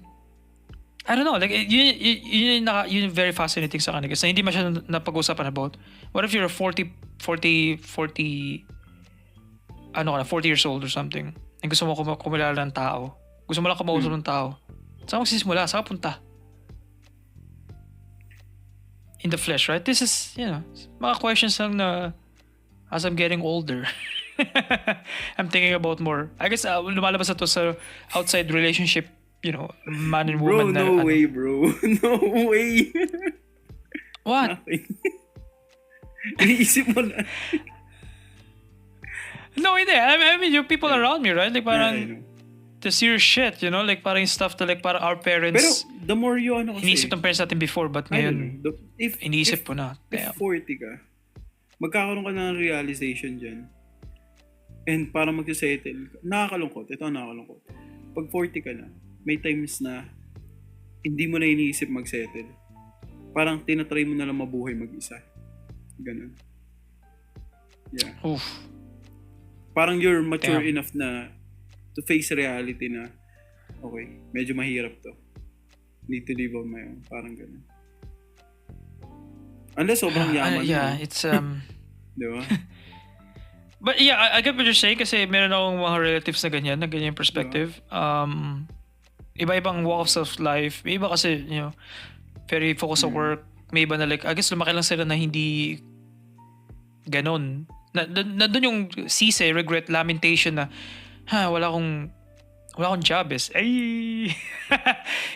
I don't know, like yun yung very fascinating sa akin kasi hindi masyadong napag-usapan about what if you're a 40 years old or something and gusto mo kumilala ng tao. Gusto mo lang kumausap ng tao. Saan magsisimula? Saan ka punta? In the flesh, right? This is, mga questions lang na as I'm getting older, I'm thinking about more. I guess lumalabas na to sa outside relationship, man and woman. Bro, no way, bro. No way. What? Iniisip mo na. No, hindi. I mean, yung people around me, right? Like parang the serious shit, like parang stuff to like parang our parents. Pero the more you kasi. Iniisip ng parents natin before, but ngayon, iniisip po na. If 40 ka, magkakaroon ka ng realization dyan. And para mag-settle, nakakalungkot. Ito ang nakakalungkot. Pag 40 ka na, may times na hindi mo na iniisip mag-settle. Parang tinatry mo na lang mabuhay mag-isa. Ganun. Yeah. Oof. Parang you're mature enough na to face reality na okay, medyo mahirap to. Need to live on my own. Parang ganun. Unless sobrang yaman mo. It's Di ba? But yeah, I get what you're saying kasi meron akong mga relatives na ganyan perspective. Iba-ibang walks of life. May iba kasi, very focused sa work. May iba na like, I guess lumaki lang sila na hindi ganon. Na doon yung sise, regret, lamentation na, wala akong job ay.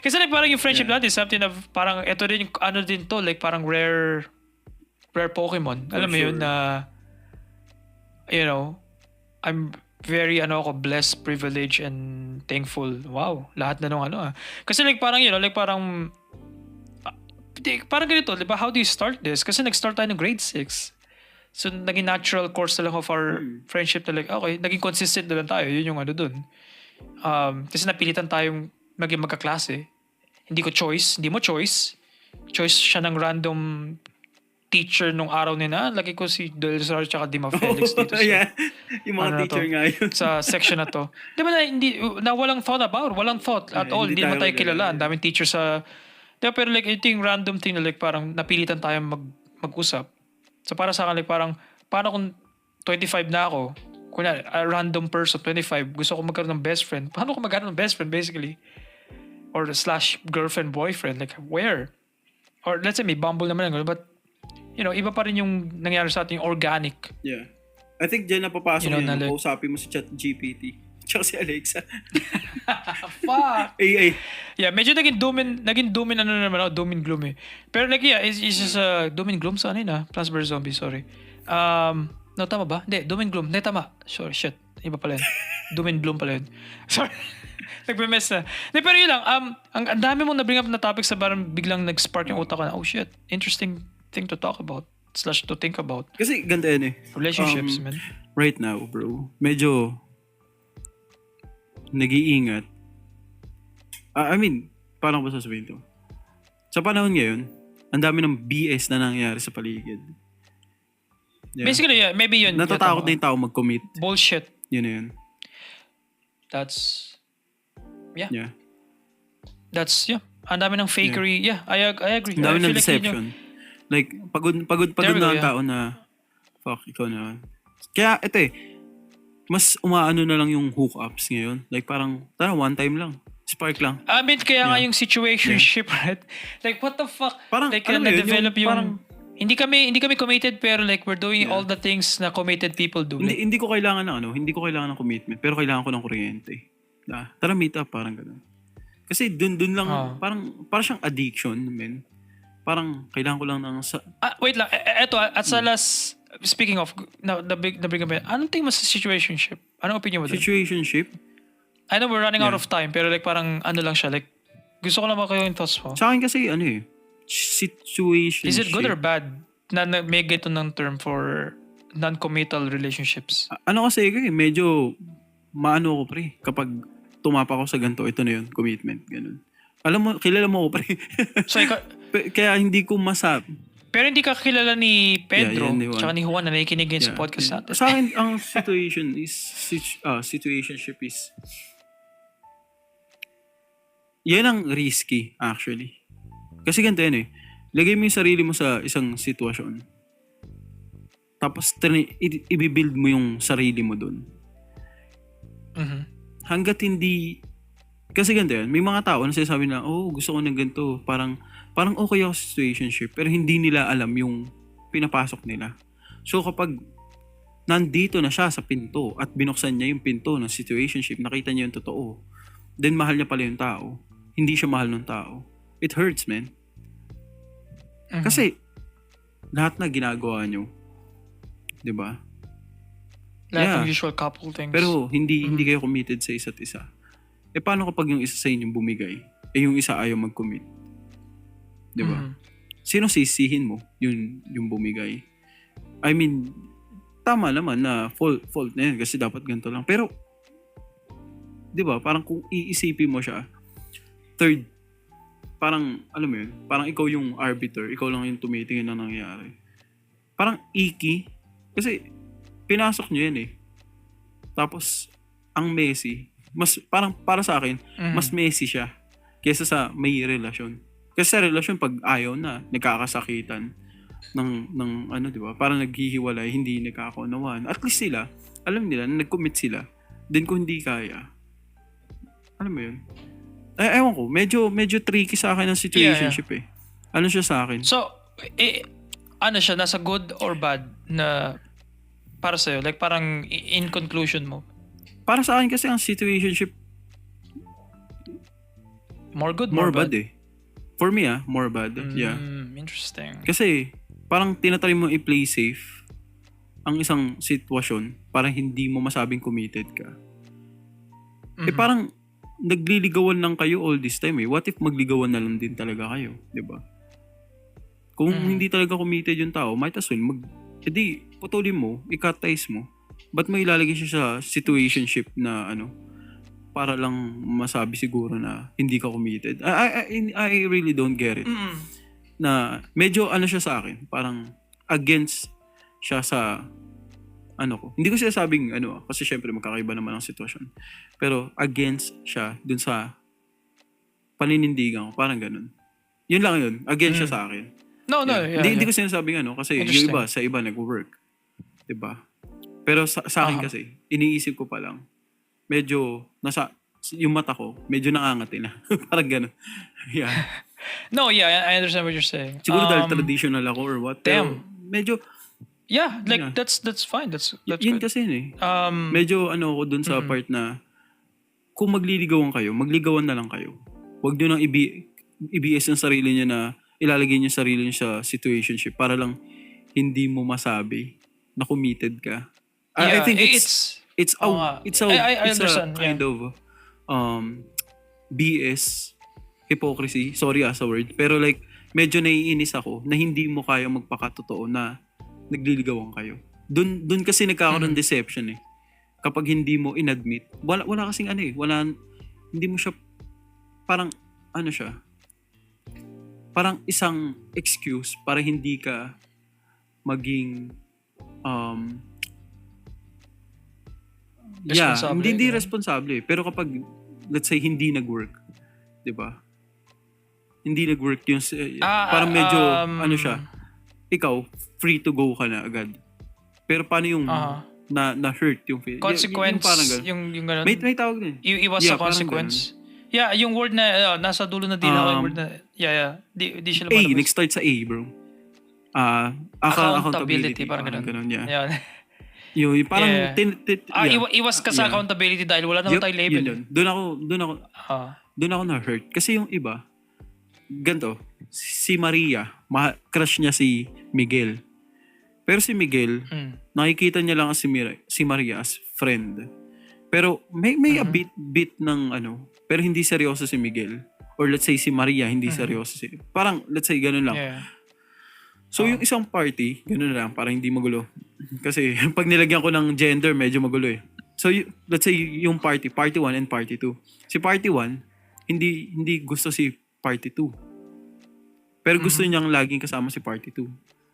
Kasi like parang yung friendship natin, something na parang, ito din yung, ano din to, like parang rare Pokemon. Alam mo yun na, I'm very blessed, privileged, and thankful. Wow, lahat na nung Kasi like parang parang ganito, di ba? How do you start this? Kasi nag-start tayo ng grade 6. So naging natural course na lang of our friendship na like, okay, naging consistent na lang tayo. Yun yung dun. Kasi napilitan tayong maging magkaklase. Hindi ko choice, hindi mo choice. Choice siya ng random teacher nung araw nila. Lagi ko si Del Rosario tsaka Dima Felix dito sa, yung mga teacher nga yun. sa section na to. Di ba na walang thought at all. Hindi naman tayo kilala. Ang daming teacher sa... Di ba, pero like, ito yung random thing na like parang napilitan tayo mag-usap. So para sa akin, like parang, paano kung 25 na ako, kunya a random person, 25, gusto ko magkaroon ng best friend. Paano ko magkaroon ng best friend, basically? Or / girlfriend, boyfriend, like where? Or let's say may Bumble naman, but iba pa rin yung nangyari sa ating organic. Yeah. I think dyan napapasok like, kausapin mo si ChatGPT. Tsaka si Alexa. Fuck! AI. Yeah, medyo naging doom and gloom eh. Pero like, yeah, it's just doom and gloom sa Plants vs. Zombies, sorry. No, tama ba? Hindi, doom and gloom. Hindi, tama. Sorry, shit. Iba pala yun. Doom and gloom pala yun. Sorry. Nagme-mess na. Hindi, pero yun lang. Ang dami mong na-bring up na topics na parang biglang nag-spark yung utak ko na, oh shit, interesting thing to talk about / to think about. Kasi ganda yun eh. Relationships, man. Right now, bro, medyo nag-iingat. I mean, paano ko ba sasabihin to? Sa panahon ngayon, ang dami ng BS na nangyayari sa paligid. Yeah. Basically, yeah, maybe yun. Natatakot na yung tao mag-commit. Bullshit. Yun na yun. That's... Yeah. Yeah. That's, yeah. Ang dami ng fakery. Yeah, I agree. Ang dami ng like deception. Like, pagod na ang tao na, fuck, ikaw na. Kaya, ito eh, mas umaano na lang yung hookups ngayon. Like, parang, one time lang. Spark lang. I mean, kaya nga yung situationship, right? Like, what the fuck? Parang, like, yung, na-develop yung... parang, hindi kami committed, pero like, we're doing all the things na committed people do. Like, hindi ko kailangan ng commitment, pero kailangan ko ng kuryente. Tara, meet up, parang gano'n. Kasi dun lang, parang siyang addiction, man. Parang, kailangan ko lang ng... wait lang, eto, at sa last, speaking of, nabring up, anong tingin mo sa situationship? Anong opinion mo doon? Situationship? I know we're running out of time, pero like parang ano lang siya, like, gusto ko lang makayo yung thoughts mo. Sa akin kasi, situationship. Is it good or bad na may ganito ng term for non-committal relationships? Ano kasi medyo maano ko pre, kapag tumapa ko sa ganito, ito na yun, commitment, ganun. Alam mo, kilala mo ko pre. So, kaya hindi ko masabi. Pero hindi ka kilala ni Pedro, tsaka ni Juan na nakikinig sa podcast natin. Sa akin, ang situationship is, yan ang risky, actually. Kasi ganito yan eh. Lagay mo yung sarili mo sa isang sitwasyon. Tapos, i-build mo yung sarili mo dun. Mm-hmm. Hanggat hindi... Kasi ganito yan. May mga tao na sinasabi na, gusto ko ng ganito. Parang okay ako sa situationship. Pero hindi nila alam yung pinapasok nila. So, kapag nandito na siya sa pinto at binuksan niya yung pinto ng situationship, nakita niya yung totoo, then mahal niya pala yung tao. Hindi siya mahal ng tao. It hurts, man. Mm-hmm. Kasi, lahat na ginagawa nyo. Diba? Lahat ng usual couple things. Pero, hindi kayo committed sa isa't isa. Paano kapag yung isa sa inyo bumigay? Yung isa ayaw mag-commit? Diba? Mm-hmm. Sino sisihin mo? Yung bumigay. I mean, tama naman na fault na yan kasi dapat ganito lang. Pero, diba? Parang kung iisipin mo siya, third, parang, alam mo yun, parang ikaw yung arbiter, ikaw lang yung tumitingin na nangyayari. Parang icky, kasi pinasok nyo yan eh. Tapos, ang messy, mas, parang para sa akin, mas messy siya kaysa sa may relasyon. Kasi sa relasyon, pag ayaw na, nagkakasakitan, ng ano, di ba? Parang naghihiwalay, hindi nagkakaunawaan. At least sila, alam nila na nag-commit sila. Then kung hindi kaya, alam mo yun? Ewan ko, medyo tricky sa akin ang situationship eh. Ano siya sa akin? So, ano siya, nasa good or bad na para sa'yo? Like parang in conclusion mo? Para sa akin kasi ang situationship More good, more bad eh. For me more bad. Yeah. Interesting. Kasi parang tinatry mo i-play safe ang isang sitwasyon para hindi mo masabing committed ka. Eh parang nagliligawan lang kayo all this time eh. What if magligawan na lang din talaga kayo? Diba? Kung hindi talaga committed yung tao, might as well edi putulin mo, i-cut ties mo. Ba't mo ilalagay siya sa situationship na ano, para lang masabi siguro na hindi ka committed? I really don't get it. Na medyo ano siya sa akin, parang against siya sa ano ko. Hindi ko sinasabing ano, kasi syempre magkakaiba naman ang sitwasyon. Pero against siya dun sa paninindigan ko, parang ganun. Yun lang yun, against siya sa akin. No, Hindi ko sinasabing ano, kasi yung iba, sa iba nag-work. Diba? Pero sa akin kasi, iniisip ko pa lang, medyo yung mata ko, medyo nakangati na. Parang ganun. Yeah. No, I understand what you're saying. Siguro dahil traditional ako or what. Pero medyo, that's fine. That's yun good. kasi yun eh. Medyo ano ako dun sa part na, kung magliligawan kayo, magligawan na lang kayo. Huwag nyo nang ibias ng sarili niya na ilalagay niyo sarili niyo sa situationship para lang hindi mo masabi na committed ka. I think it's a kind of BS, hypocrisy. Sorry sa word. Pero like, medyo naiinis ako na hindi mo kaya magpakatotoo na nagliligawan kayo. Dun kasi nagkakaroon ng deception eh. Kapag hindi mo inadmit, wala kasing ano eh. Hindi mo siya, parang, ano siya, parang isang excuse para hindi ka maging hindi responsable. Pero kapag let's say hindi nag-work, 'di ba? Hindi nag-work yung parang medyo ano siya. Ikaw free to go ka na agad. Pero paano yung na hurt yung feel? Consequence yung ganun. May tawag din. Iwas sa consequence. Yeah, yung word na nasa dulo na dila yung word na di siya lumalabas. Nag-start sa A, bro. Accountability. Parang ganun. Yeah. Yung parang iwas ka sa accountability dahil wala naman tayong label. Yun. Doon ako na-hurt. Kasi yung iba, ganito, si Maria, crush niya si Miguel. Pero si Miguel, nakikita niya lang si Maria as friend. Pero may a bit ng ano, pero hindi seryoso si Miguel. Or let's say si Maria, hindi seryoso si... Parang, let's say, ganun lang. Yeah. So, yung isang party, ganun lang, para hindi magulo. Kasi, pag nilagyan ko ng gender, medyo magulo eh. So, let's say, yung party 1 and party 2. Si party 1, hindi gusto si party 2. Pero gusto niyang laging kasama si party 2.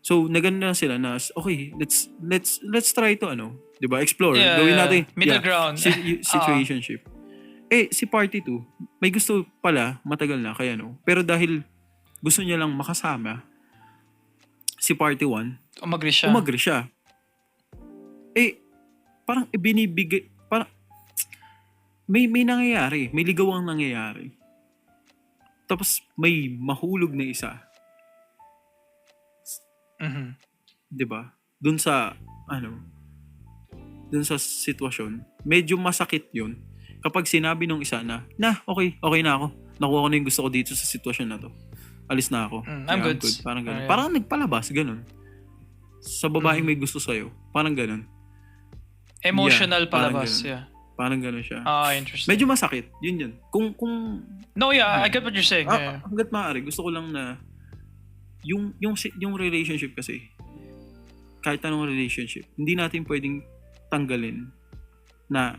So, nagano na sila na, okay, let's try to, di ba, explore. Gawin natin. Middle ground. Situationship. Si party 2, may gusto pala, matagal na, kaya pero dahil gusto niya lang makasama, si party 1, umagri siya. Parang ibinibigay, parang, may nangyayari, may ligawang nangyayari. Tapos, may mahulog na isa. Diba? Dun sa sitwasyon, medyo masakit yun. Kapag sinabi nung isa na, okay na ako. Nakuha ko na yung gusto ko dito sa sitwasyon na to. Alis na ako. I'm good. Parang ganun. Parang nagpalabas, ganun. Sa babaeng may gusto sa'yo. Parang ganun. Emotional palabas, Parang ganun siya. Interesting. Medyo masakit. Yun. Kung I get what you're saying. Hanggat maaari, gusto ko lang na yung relationship kasi, kahit anong relationship, hindi natin pwedeng tanggalin na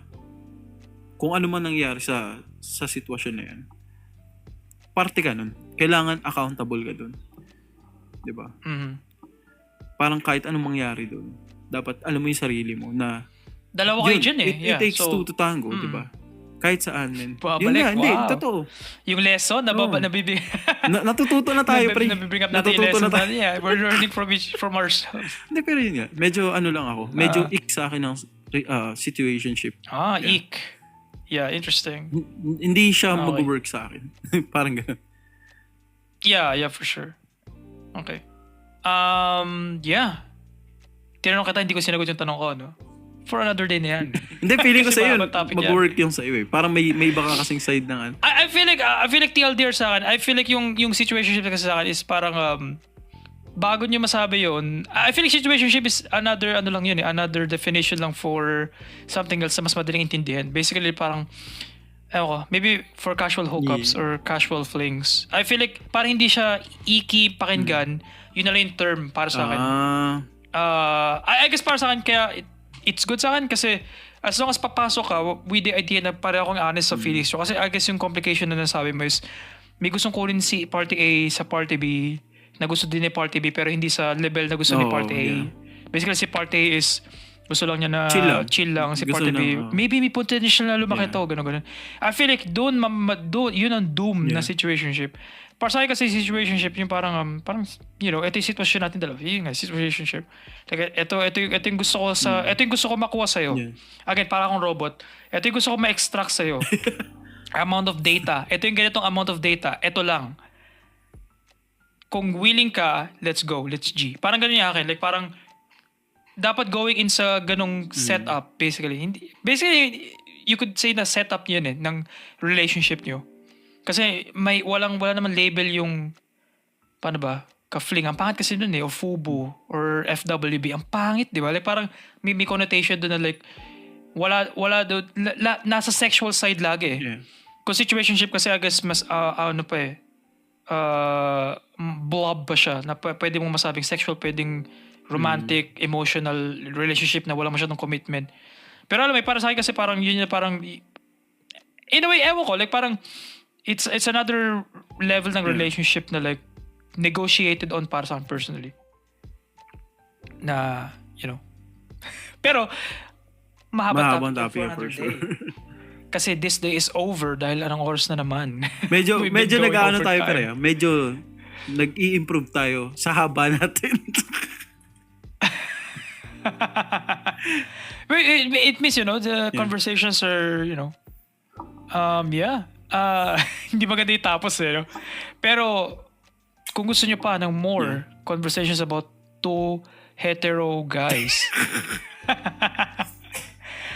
kung ano man nangyari sa sitwasyon na yan. Parte ka nun. Kailangan accountable ka dun. Diba? Parang kahit anong mangyari dun, dapat alam mo yung sarili mo na dalawa kayo dyan eh. It takes two to tango, diba? Kahit saan, men. Babalik, Yun nga, hindi, wow. totoo. Yung lesson, nabibig. Natututo na tayo, pre. Nabibring up natin yung Natututo lesson. na tayo. Yeah, we're learning from ourselves. Hindi, pero yun nga. Medyo ano lang ako. Medyo ick sa akin ng situationship. Eek. Yeah, interesting. Hindi siya Okay. mag-work sa akin. Parang gano'n. Yeah, for sure. Okay. Yeah. Tinanong kita, hindi ko sinagot yung tanong ko, no? For another day na yan. Hindi, feeling ko Kasi sa'yo, mahaba topic yan. mag-work yung sa'yo eh. Parang may iba ka kasing side ng ano. I feel like TLDR sa akin, I feel like yung situationship kasi sa akin is parang bago nyo masabi yun, I feel like situationship is another another definition lang for something else na mas madaling intindihan. Basically parang ewan ko, maybe for casual hookups or casual flings. I feel like parang hindi siya icky pakinggan, yun na lang yung term para sa akin. I guess para sa akin kaya it's good sa akin kasi as long as papasok ka with the idea na pareho akong honest sa feelings ko. Kasi I guess yung complication na nasabi mo is may gustong kunin si party A sa party B na gusto din ni party B pero hindi sa level na gusto ni party A. Yeah. Basically si party A is gusto lang niya na chill lang si Gusto party B. Maybe may potential na lumaki to, ganun. I feel like doon yun ang doom na situationship. Para sa akin kasi situationship yung parang you know, ito yung sitwasyon natin dalawa. Yun nga, situationship. Like, ito yung gusto ko ito yung gusto ko makuha sa'yo. Yeah. Again, para akong robot. Ito yung gusto ko ma-extract sa'yo. Amount of data. Ito yung ganitong amount of data. Ito lang. Kung willing ka, let's go. Let's G. Parang ganun yung akin. Like parang dapat going in sa ganong setup basically. Basically, you could say na setup yun ng relationship nyo. Kasi wala naman label yung paano ba? Ka-fling. Ang pangit kasi dun o FUBU or FWB. Ang pangit, di ba? Like parang may connotation dun na like wala doon nasa sexual side lagi. Yeah. Kung situationship kasi I guess mas blob ba siya na pwede mong masabing sexual, pwedeng romantic, emotional relationship na wala masyadong commitment. Pero alam mo, para sa akin kasi parang yun na parang in a way, ewan ko, like parang it's another level ng relationship na like negotiated on para sa akin personally. Na, you know. Pero, mahabang topic for sure. Kasi this day is over dahil anong oras na naman. medyo nag-ano tayo time. pare. Medyo nag-i-improve tayo sa haba natin. It means, you know, the conversations are, you know, hindi maganda itapos no? Pero, kung gusto nyo pa ng more conversations about two hetero guys,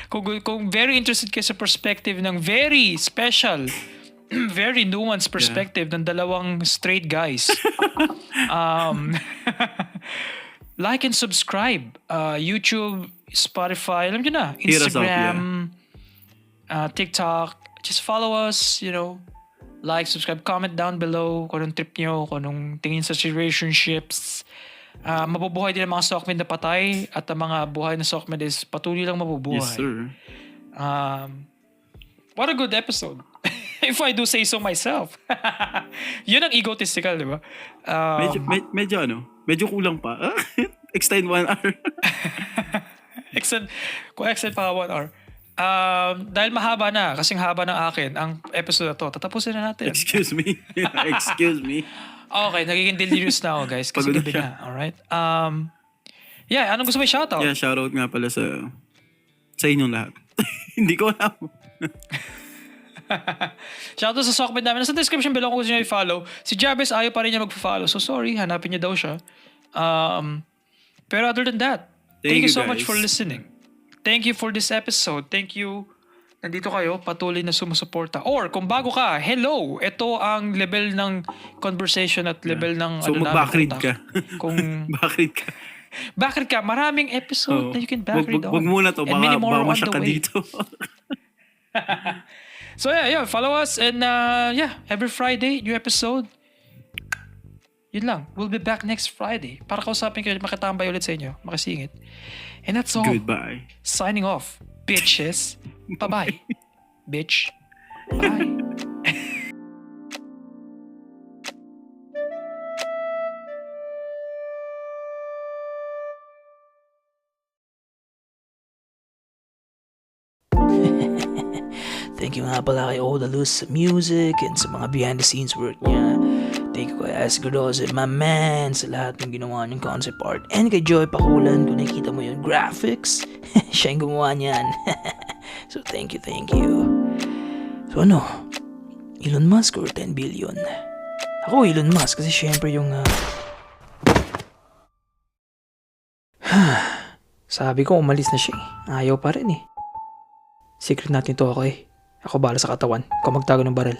kung very interested kayo sa perspective ng very special, very nuanced perspective ng dalawang straight guys, like and subscribe. YouTube, Spotify, alam nyo na, Instagram, TikTok. Just follow us, you know, like, subscribe, comment down below kung anong trip nyo, kung anong tingin sa situationships. Mabubuhay din ang mga Sockmed na patay at ang mga buhay na Sockmed is patuloy lang mabubuhay. Yes, sir. What a good episode. If I do say so myself. Yun ang egotistical, di ba? Medyo kulang pa. Extend 1 hour. extend pa 1 hour. Dahil mahaba na, kasing haba ng akin, ang episode na to, tatapusin na natin. Excuse me. Okay, nagiging delirious na ako, guys. Kasi Pagod gabi siya. na. Alright? Anong gusto mo i-shoutout? Yeah, shoutout nga pala sa inyong lahat. Hindi ko alam. Shoutout sa Sockmed namin. Nasa description below kung gusto nyo i-follow. Si Jabez ayaw pa rin niya mag-follow. So sorry, hanapin niya daw siya. Pero other than that, thank you so much for listening. Thank you for this episode. Thank you. Nandito kayo, patuloy na sumusuporta. Or kung bago ka, hello. Ito ang level ng conversation at level ng So mag-backread ka. Kung backread ka, maraming episode na you can backread on. Wag muna to, And many more baka on masya the ka way. dito. So follow us and every Friday, new episode. Yun lang. We'll be back next Friday para kausapin kayo, makatambay ulit sa inyo, makasingit. And that's all. Goodbye. Signing off, bitches. Bye-bye. Bitch. Bye. Thank you nga pala kay Oda Luz sa music and sa mga behind the scenes work niya. Thank you kay Escudos and my man sa lahat ng ginawa niyang concept art. And kay Joy Pakulan, kung nakikita mo yung graphics, siya yung gumawa niyan. So thank you. So ano, Elon Musk or 10 billion? Ako Elon Musk kasi syempre yung... Sabi ko umalis na siya eh. Ayaw pa rin eh. Secret natin to ako eh. Ako bala sa katawan. Ikaw magtago ng baril.